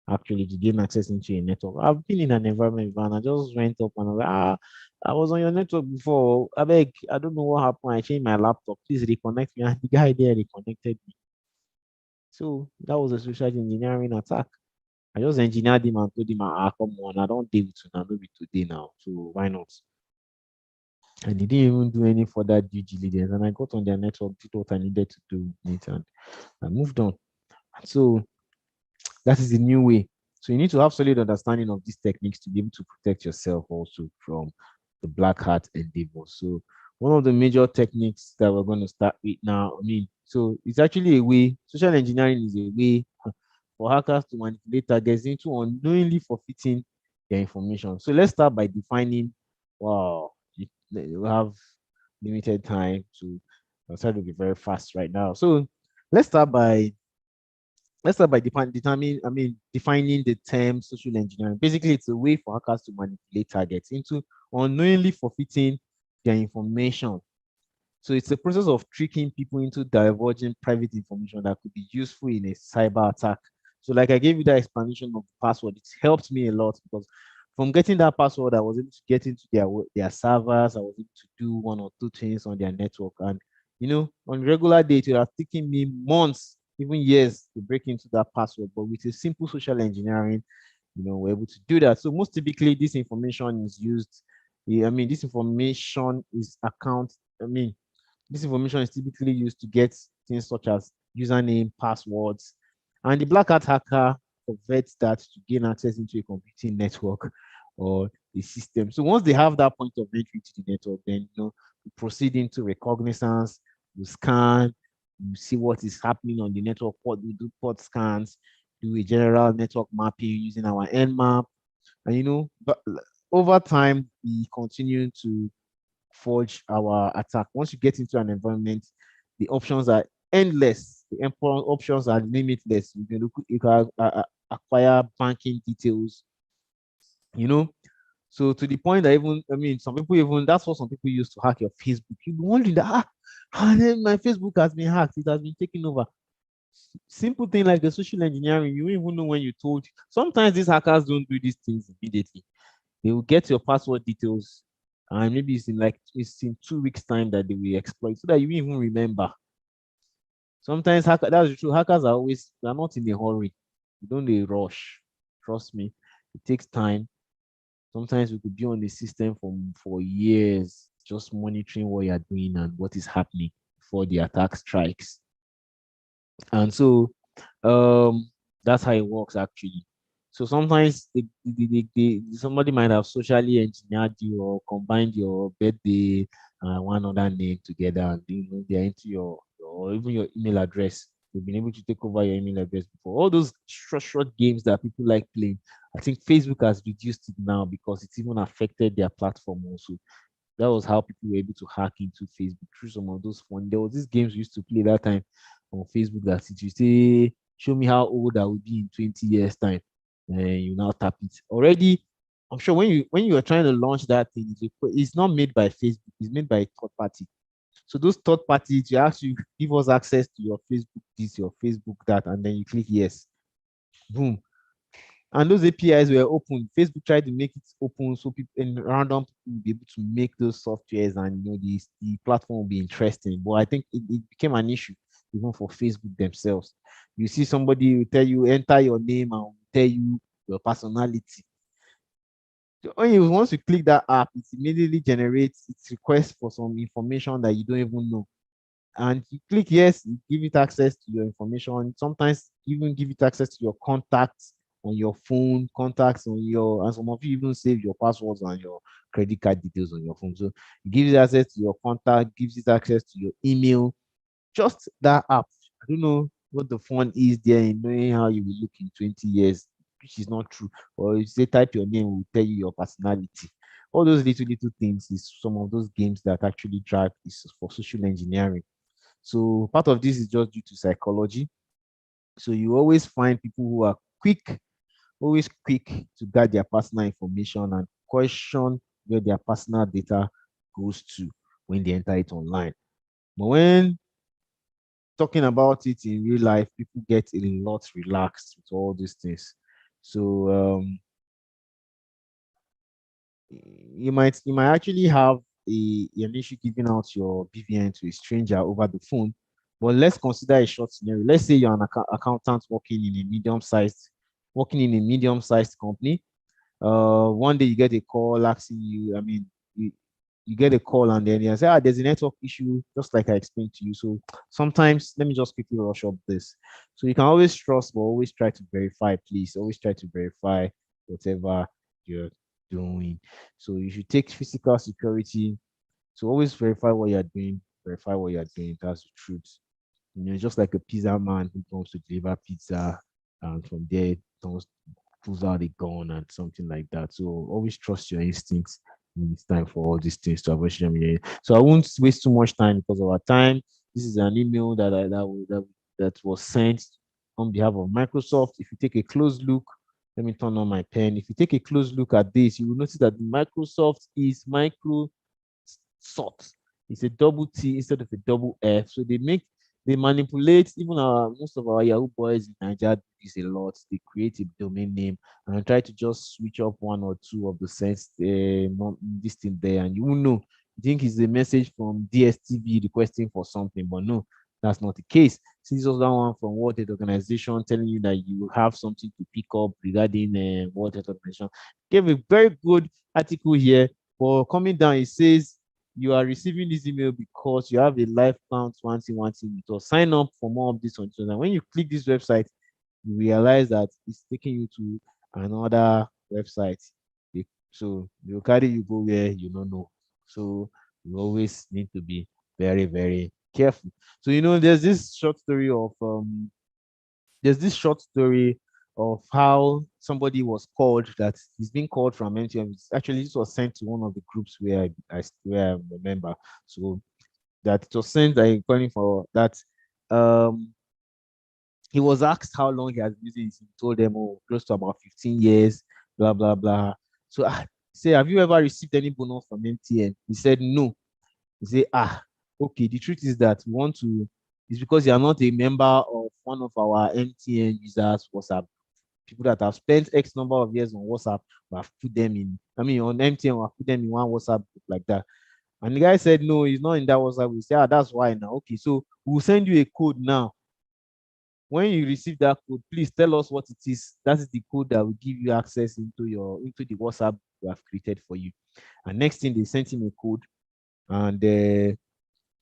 actually to gain access into a network. I've been in an environment and I just went up and I was like, I was on your network before. I beg, I don't know what happened. I changed my laptop. Please reconnect me. And the guy there reconnected me. So that was a social engineering attack. I just engineered him and told him, come on, I don't deal with you now, maybe today now. So why not? And he didn't even do any further due diligence. And I got on their network, did what I needed to do, and I moved on. So that is the new way. So you need to have solid understanding of these techniques to be able to protect yourself also from the black hat endeavor. So one of the major techniques that we're going to start with now, so it's actually a way, social engineering is a way for hackers to manipulate targets into unknowingly forfeiting their information. So let's start by defining, wow, we have limited time to, I'll try to be very fast right now. So let's start by defining the term social engineering. Basically, it's a way for hackers to manipulate targets into unknowingly forfeiting their information. So it's a process of tricking people into divulging private information that could be useful in a cyber attack. So like I gave you that explanation of the password, it's helped me a lot because from getting that password, I was able to get into their servers. I was able to do one or two things on their network. And, on regular day, it would have taken me months, even years to break into that password. But with a simple social engineering, we're able to do that. So most typically, this information is used. This information is this information is typically used to get things such as username, passwords, and the black hat hacker converts that to gain access into a computing network or a system. So once they have that point of entry to the network, then we proceed into reconnaissance, we scan, we see what is happening on the network, we do port scans, do a general network mapping using our nmap, and but over time we continue to forge our attack. Once you get into an environment, the options are endless. The options are limitless. You can acquire banking details, So to the point that some people that's what some people use to hack your Facebook. You'll be wondering that, then my Facebook has been hacked. It has been taken over. Simple thing like the social engineering, you don't even know when you told. Sometimes these hackers don't do these things immediately. They will get your password details, and maybe it's in 2 weeks' time that they will exploit, so that you even remember. Sometimes that's true. Hackers they're not in a hurry. You don't they rush. Trust me, it takes time. Sometimes we could be on the system for years, just monitoring what you're doing and what is happening before the attack strikes. And so that's how it works actually. So sometimes somebody might have socially engineered you or combined your birthday and one other name together, and they're into your or even your email address. They've been able to take over your email address before. All those short games that people like playing. I think Facebook has reduced it now because it's even affected their platform also. That was how people were able to hack into Facebook through some of those fun. There was these games we used to play that time on Facebook that if you say, show me how old I will be in 20 years time, and you now tap it. Already, I'm sure when you are trying to launch that thing, it's not made by Facebook, it's made by a third party. So those third parties, you actually give us access to your Facebook this, your Facebook that, and then you click yes. Boom. And those APIs were open. Facebook tried to make it open so people and random people will be able to make those softwares, and the platform will be interesting. But I think it became an issue. even for Facebook themselves. You see somebody will tell you, enter your name and will tell you your personality. So once you click that app, it immediately generates its request for some information that you don't even know. And you click yes, you give it access to your information. Sometimes even give it access to your contacts on your phone, contacts on your, and some of you even save your passwords and your credit card details on your phone. So it gives it access to your contact, gives it access to your email, just that app. I don't know what the fun is there in knowing how you will look in 20 years, which is not true. Or you say type your name, will tell you your personality. All those little things is some of those games that actually drive is for social engineering. So part of this is just due to psychology. So you always find people who are always quick to guard their personal information and question where their personal data goes to when they enter it online. But when talking about it in real life, people get a lot relaxed with all these things. So you might actually have an issue giving out your BVN to a stranger over the phone. But let's consider a short scenario. Let's say you're an accountant working in a medium-sized company. One day you get a call asking you, I mean, you get a call and then you say, there's a network issue, just like I explained to you. So sometimes, let me just quickly rush up this. So you can always trust, but always try to verify, please. Always try to verify whatever you're doing. So you should take physical security. So always verify what you're doing. Verify what you're doing. That's the truth. Just like a pizza man who comes to deliver pizza, and from there pulls out a gun and something like that. So always trust your instincts when it's time for all these things to avoid social media. So I won't waste too much time because of our time. This is an email that was sent on behalf of Microsoft. If you take a close look, let me turn on my pen. If you take a close look at this, you will notice that Microsoft is Microsoft. It's a double T instead of a double F. So they manipulate even our most of our Yahoo boys in Nigeria do this a lot. They create a domain name and try to just switch up one or two of the sense this thing there, and you will know. You think it's a message from DSTV requesting for something, but no, that's not the case. See, this was that one from World Health Organization telling you that you have something to pick up regarding World Health Organization. Gave a very good article here, but coming down, it says you are receiving this email because you have a life count wanting with us. Sign up for more of this on Twitter. And when you click this website, you realize that it's taking you to another website. So they'll carry you go where you don't know. So you always need to be very, very careful. So there's this short story of how somebody was called, that he's been called from MTN. Actually, this was sent to one of the groups where I'm a member. So that it was sent that calling for that. Um, he was asked how long he has been using it. He told them, oh, close to about 15 years, blah blah blah. So say, have you ever received any bonus from MTN? He said no. He said, okay, the truth is that we want to, it's because you are not a member of one of our MTN users WhatsApp. People that have spent X number of years on WhatsApp, we have put them in, I mean, on MTN, we have put them in one WhatsApp group like that. And the guy said, no, he's not in that WhatsApp. We say, that's why now. Okay, so we'll send you a code now. When you receive that code, please tell us what it is. That is the code that will give you access into the WhatsApp we have created for you. And next thing, they sent him a code, and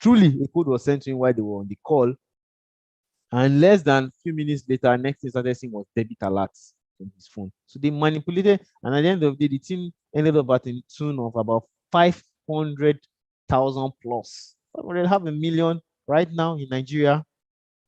truly a code was sent to him while they were on the call. And less than a few minutes later, next thing started seeing was debit alerts on his phone. So they manipulated, and at the end of the day, the team ended up at a tune of about 500,000 plus. 500,000 right now in Nigeria.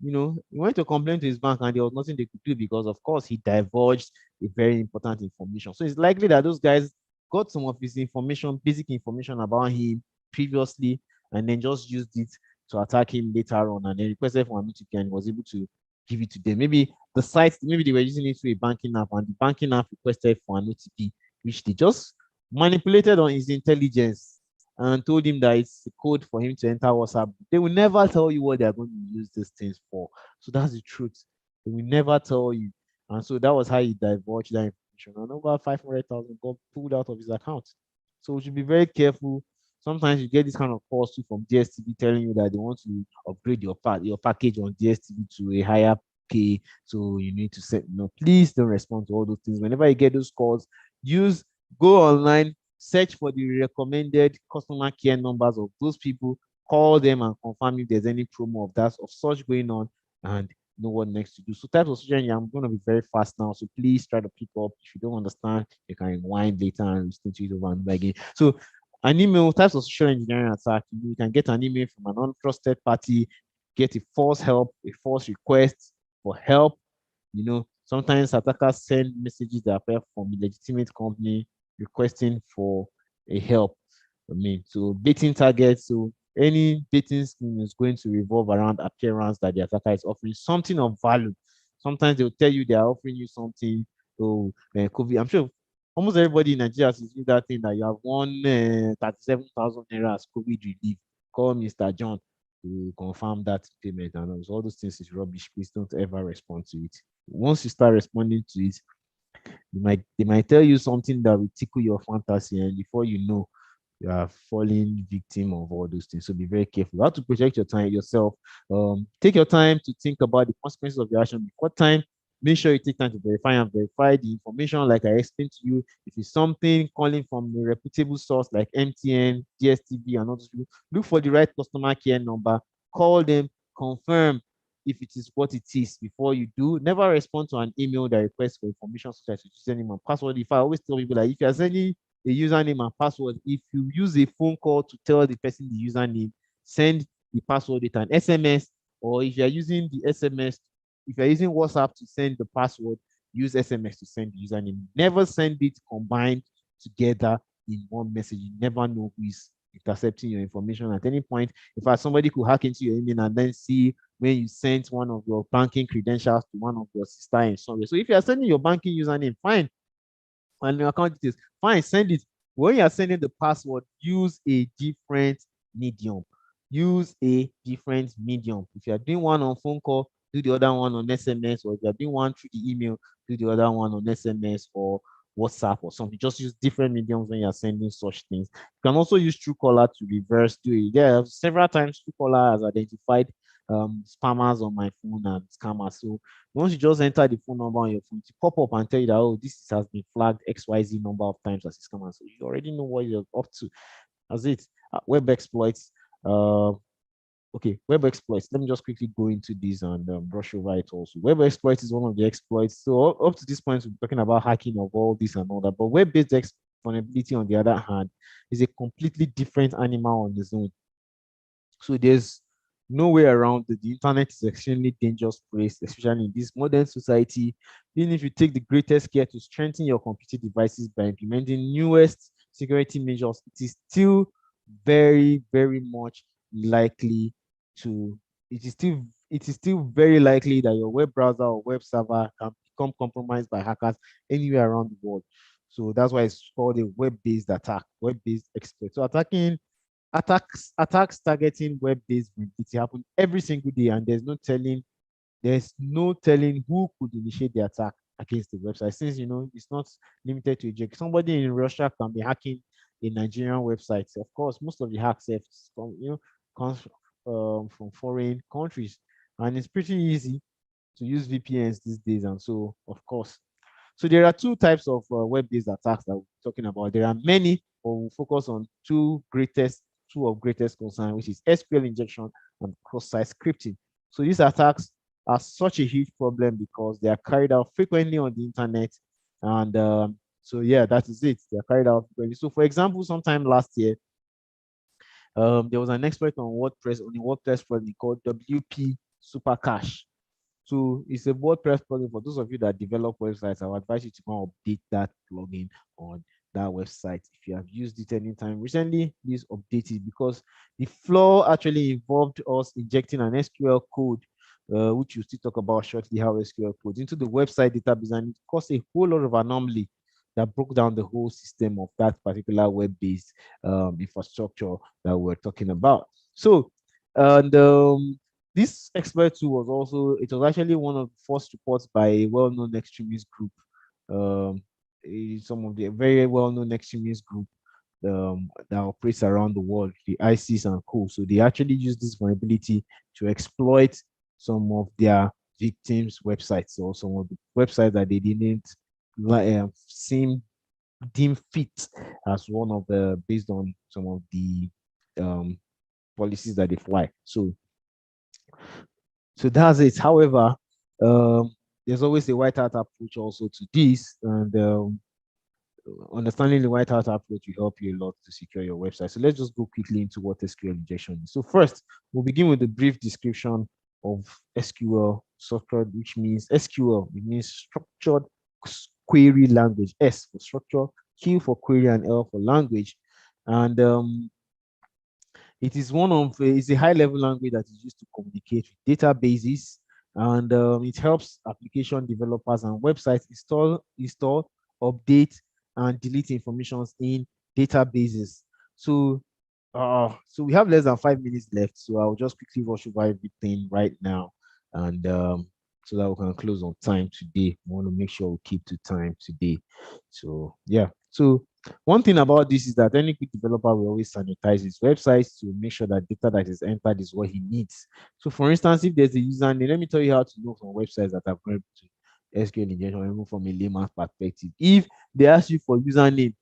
He went to complain to his bank and there was nothing they could do because, of course, he divulged a very important information. So it's likely that those guys got some of his information, basic information about him previously, and then just used it to attack him later on, and then requested for an OTP and was able to give it to them. Maybe they were using it through a banking app, and the banking app requested for an OTP, which they just manipulated on his intelligence and told him that it's a code for him to enter WhatsApp. They will never tell you what they're going to use these things for. So that's the truth. They will never tell you. And so that was how he divulged that information. And over 500,000 got pulled out of his account. So we should be very careful Sometimes you get this kind of calls too from DSTV telling you that they want to upgrade your package on DSTV to a higher pay, so you need to set. No, please don't respond to all those things. Whenever you get those calls, go online, search for the recommended customer care numbers of those people, call them and confirm if there's any promo of such going on, and know what next to do. So types of social engineering, I'm going to be very fast now. So please try to pick up. If you don't understand, you can rewind later and listen to it over and over again. So an email, types of social engineering attack, you can get an email from an untrusted party, get a false help, a false request for help. Sometimes attackers send messages that appear from a legitimate company requesting for a help. So baiting targets. So any baiting scheme is going to revolve around appearance that the attacker is offering something of value. Sometimes they'll tell you they are offering you something. So COVID, I'm sure almost everybody in Nigeria has seen that thing that you have won 37,000 naira as COVID relief. Call Mr. John to confirm that payment, and all those things is rubbish. Please don't ever respond to it. Once you start responding to it, they might tell you something that will tickle your fantasy, and before you know, you are falling victim of all those things. So be very careful. How to protect your time yourself. Take your time to think about the consequences of your action before time. Make sure you take time to verify the information, like I explained to you. If it's something calling from a reputable source like MTN, DSTV, and others, look for the right customer care number. Call them, confirm if it is what it is before you do. Never respond to an email that requests for information such as username and password. If I always tell people that if you're sending a username and password, if you use a phone call to tell the person the username, send the password with an SMS, or if you're using the SMS, if you're using WhatsApp to send the password, use SMS to send the username. Never send it combined together in one message. You never know who is intercepting your information at any point. In fact, somebody could hack into your email and then see when you sent one of your banking credentials to one of your sister in somewhere. So if you are sending your banking username, fine, and your account details, fine, send it. When you are sending the password, use a different medium. Use a different medium. If you are doing one on phone call, do the other one on SMS, or if you are doing one through the email, do the other one on SMS or WhatsApp or something. Just use different mediums when you are sending such things. You can also use Truecaller to reverse do it. There are several times Truecaller has identified spammers on my phone and scammers. So once you just enter the phone number on your phone, to pop up and tell you that, oh, this has been flagged XYZ number of times as a scammer. So you already know what you're up to. That's it. Web exploits. Okay, web exploits. Let me just quickly go into this and brush over it also. Web exploits is one of the exploits. So up to this point, we're talking about hacking of all this and all that. But web-based vulnerability, on the other hand, is a completely different animal on its own. So there's no way around it. The internet is extremely dangerous place, especially in this modern society. Even if you take the greatest care to strengthen your computer devices by implementing newest security measures, it is still very, very much likely to, it is still very likely that your web browser or web server can become compromised by hackers anywhere around the world. So that's why it's called a web-based attack, web-based exploit. So attacks targeting web-based vulnerability happen every single day, and there's no telling who could initiate the attack against the website, since it's not limited to a joke. Somebody in Russia can be hacking a Nigerian website. Of course, most of the hacks comes from foreign countries, and it's pretty easy to use VPNs these days. And so, of course, so there are two types of web-based attacks that we're talking about. There are many, but we'll focus on two of greatest concern, which is SQL injection and cross-site scripting. So these attacks are such a huge problem because they are carried out frequently on the internet. And so yeah, that is it. They are carried out frequently. So for example, sometime last year, there was an exploit on a WordPress plugin called WP Super Cache. So it's a WordPress plugin. For those of you that develop websites, I would advise you to go and update that plugin on that website. If you have used it anytime recently, please update it, because the flaw actually involved us injecting an SQL code, which we'll still talk about shortly, how SQL codes into the website database, and it caused a whole lot of anomaly that broke down the whole system of that particular web-based infrastructure that we're talking about. So, and this exploit tool was actually one of the first reports by a well-known extremist group, some of the very well-known extremist group that operates around the world, the ISIS and co. So they actually use this vulnerability to exploit some of their victims' websites or some of the websites that they didn't seem deem fit as one of the based on some of the um, policies that they fly. So that's it. However, um, there's always a white hat approach also to this, and understanding the white hat approach will help you a lot to secure your website. So let's just go quickly into what SQL injection is. So first, we'll begin with a brief description of SQL software, which means SQL. It means structured query language. S for structure, Q for query, and L for language. And it is it's a high level language that is used to communicate with databases, and it helps application developers and websites install, update, and delete information in databases. So we have less than 5 minutes left, so I'll just quickly rush over everything right now, and so that we can close on time today. We want to make sure we keep to time today. So yeah. So one thing about this is that any quick developer will always sanitize his websites to make sure that data that is entered is what he needs. So for instance, if there's a username, let me tell you how to know from websites that have gone to SQL injection, even from a layman's perspective. If they ask you for username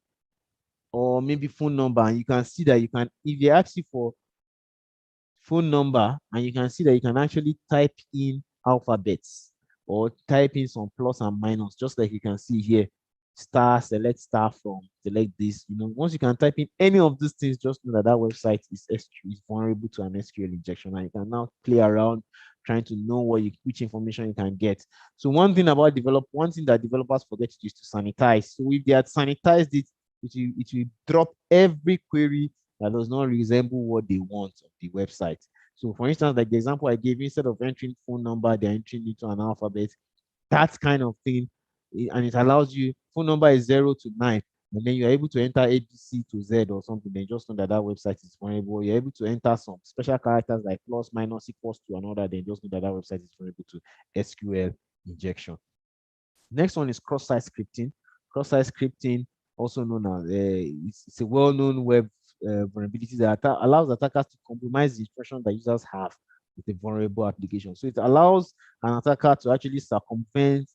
or maybe phone number, and you can see that if they ask you for phone number, and you can see that you can actually type in alphabets or type in some plus and minus, just like you can see here, star, select star from, select this. Once you can type in any of these things, just know that that website is vulnerable to an SQL injection, and you can now play around trying to know which information you can get. So one thing that developers forget to do is to sanitize. So if they had sanitized it, it will drop every query that does not resemble what they want of the website. So for instance, like the example I gave, instead of entering phone number, they're entering into an alphabet, that kind of thing. And it allows you, phone number is 0 to 9, and then you're able to enter ABC to Z or something. Then just know that that website is vulnerable. You're able to enter some special characters like plus, minus, equals to another. Then just know that that website is vulnerable to SQL injection. Next one is cross-site scripting. Cross-site scripting, also known as it's a well-known web vulnerability that allows attackers to compromise the instruction that users have with a vulnerable application. So it allows an attacker to actually circumvent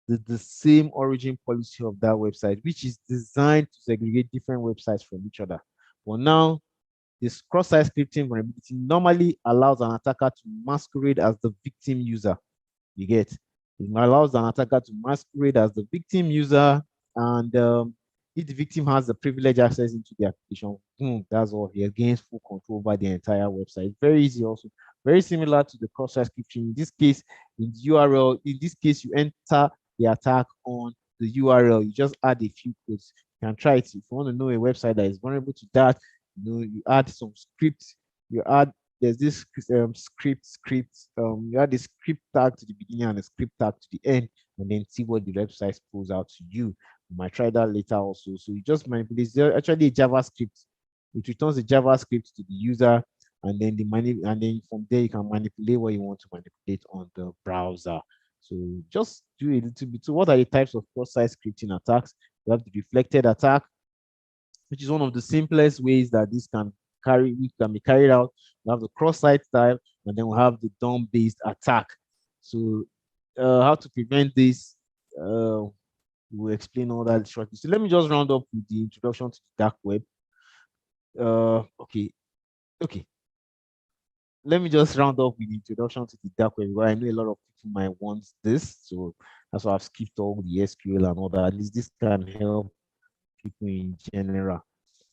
the same origin policy of that website, which is designed to segregate different websites from each other. But now, this cross-site scripting vulnerability normally allows an attacker to masquerade as the victim user. You get, it allows an attacker to masquerade as the victim user, and if the victim has the privileged access into the application, that's all. He gains full control over the entire website. Very easy, also very similar to the cross-site scripting. In this case, in the URL, in this case, you enter the attack on the URL. You just add a few codes. You can try it if you want to know a website that is vulnerable to that. You add some scripts. You add There's this you add the script tag to the beginning and the script tag to the end, and then see what the website pulls out to you. You might try that later also. So you just manipulate. There's actually a JavaScript. It returns the JavaScript to the user, and then from there you can manipulate what you want to manipulate on the browser. So just do a little bit. So what are the types of cross-site scripting attacks? You have the reflected attack, which is one of the simplest ways that this can be carried out. We have the cross-site type, and then we have the DOM-based attack. So how to prevent this, we'll explain all that shortly. So let me just round up with the introduction to the dark web. Okay. Let me just round up with the introduction to the dark web, because I know a lot of people might want this. So that's why I've skipped all the SQL and all that. At least this can help people in general.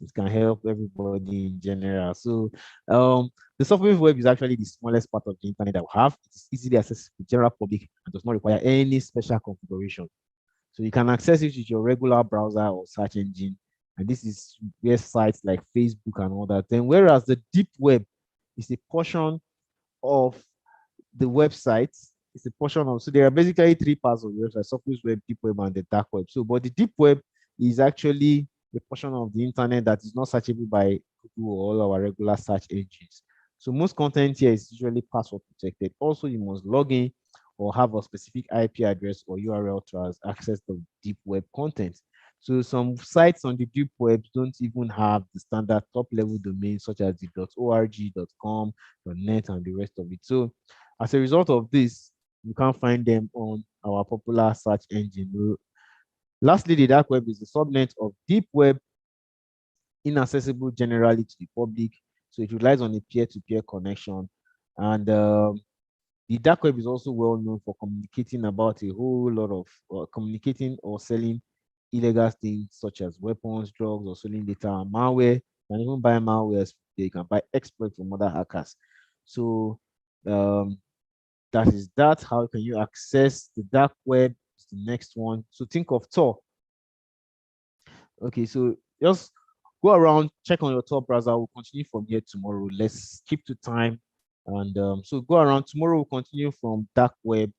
It can help everybody in general. So the software web is actually the smallest part of the internet that we have. It is easily accessible to the general public and does not require any special configuration. So you can access it with your regular browser or search engine. And this is where sites like Facebook and all that. Then whereas the deep web is a portion of the website, it's a portion of, so there are basically three parts of the website: surface web, deep web, and the dark web. So, but the deep web is actually the portion of the internet that is not searchable by Google or all our regular search engines. So most content here is usually password protected. Also, you must log in or have a specific IP address or URL to access the deep web content. So some sites on the deep web don't even have the standard top-level domains such as the .org, .com, .net, and the rest of it. So as a result of this, you can't find them on our popular search engine. Lastly, the dark web is the subnet of deep web, inaccessible generally to the public. So it relies on a peer-to-peer connection. And the dark web is also well known for communicating about a whole lot of communicating or selling illegal things such as weapons, drugs, or stolen data, and malware. You can even buy malware. You can buy exploits from other hackers. So that is that. How can you access the dark web? Is the next one. So think of Tor. Okay, so just go around, check on your Tor browser. We'll continue from here tomorrow. Let's keep to time. And so go around tomorrow. We'll continue from dark web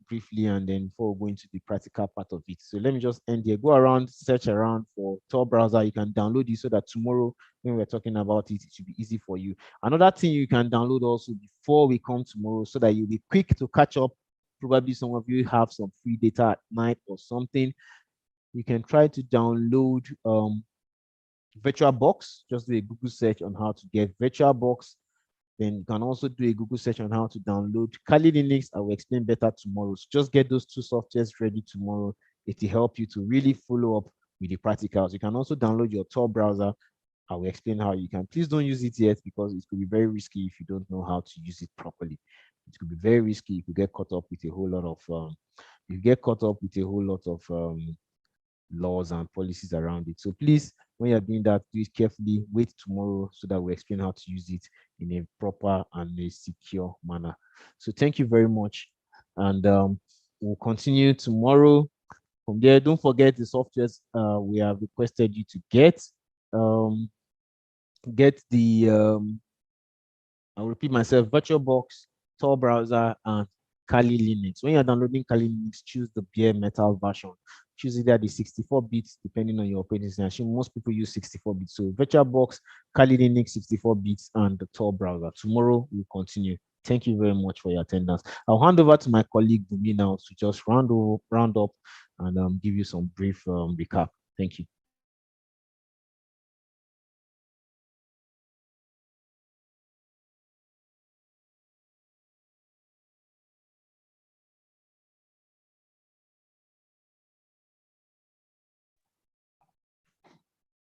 briefly, and then before we go into the practical part of it. So let me just end here. Go around, search around for Tor browser. You can download it so that tomorrow, when we're talking about it, it should be easy for you. Another thing you can download also before we come tomorrow, so that you'll be quick to catch up. Probably some of you have some free data at night or something. You can try to download VirtualBox. Just do a Google search on how to get VirtualBox. Then you can also do a Google search on how to download Kali Linux. I will explain better tomorrow. So just get those two softwares ready tomorrow. It will help you to really follow up with the practicals. You can also download your Tor browser. I will explain how you can. Please don't use it yet, because it could be very risky if you don't know how to use it properly. It could be very risky if you get caught up with a whole lot of laws and policies around it. So please, when you're doing that, do it carefully. Wait tomorrow so that we explain how to use it in a proper and a secure manner. So thank you very much, and we'll continue tomorrow. From there, don't forget the softwares we have requested you to get. Get the I'll repeat myself: VirtualBox, Tor browser, and Kali Linux. When you're downloading Kali Linux, choose the bare metal version. Choose either the 64 bits, depending on your operating system. Most people use 64 bits. So VirtualBox, Kali Linux, 64 bits, and the Tor browser. Tomorrow we'll continue. Thank you very much for your attendance. I'll hand over to my colleague Bumi now to just round up and give you some brief recap. Thank you.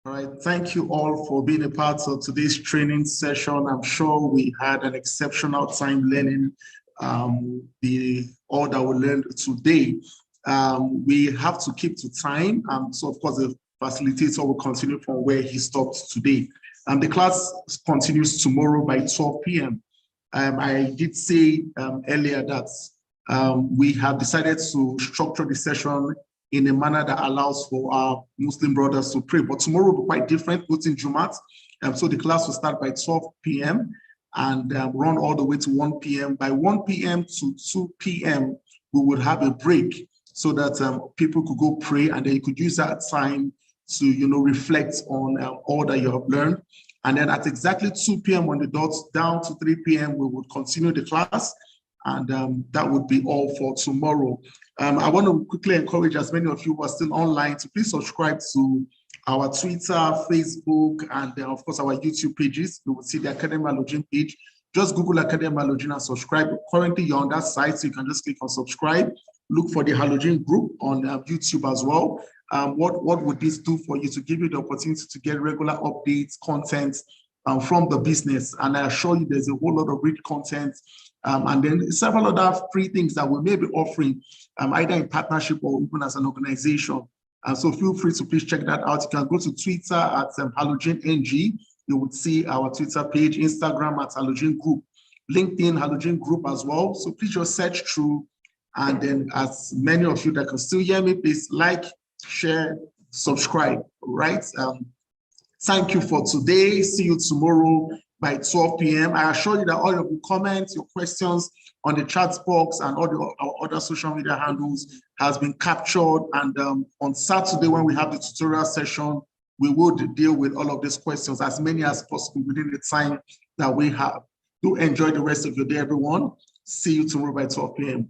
All right, thank you all for being a part of today's training session. I'm sure we had an exceptional time learning all that we learned today. We have to keep to time. So of course, the facilitator will continue from where he stopped today. The class continues tomorrow by 12 p.m. I did say earlier that we have decided to structure the session in a manner that allows for our Muslim brothers to pray. But tomorrow will be quite different, both in Jumat. So the class will start by 12 p.m. and run all the way to 1 p.m. By 1 p.m. to 2 p.m., we would have a break so that people could go pray, and then you could use that time to reflect on all that you have learned. And then at exactly 2 p.m. on the dot, down to 3 p.m., we would continue the class. And that would be all for tomorrow. I want to quickly encourage as many of you who are still online to please subscribe to our Twitter, Facebook, and of course our YouTube pages. You will see the Academy Halogen page. Just Google Academy Halogen and subscribe. Currently, you're on that site, so you can just click on subscribe. Look for the Halogen group on YouTube as well. What would this do for you? To give you the opportunity to get regular updates, content from the business. And I assure you there's a whole lot of rich content and then several other free things that we may be offering either in partnership or even as an organization. So feel free to please check that out. You can go to Twitter at HalogenNG. You would see our Twitter page, Instagram at Halogen Group, LinkedIn Halogen Group as well. So please just search through, and then as many of you that can still hear me, please like, share, subscribe, right? Thank you for today. See you tomorrow by 12 p.m. I assure you that all of your comments, your questions on the chat box and all our other social media handles has been captured. And on Saturday, when we have the tutorial session, we will deal with all of these questions, as many as possible within the time that we have. Do enjoy the rest of your day, everyone. See you tomorrow by 12 p.m.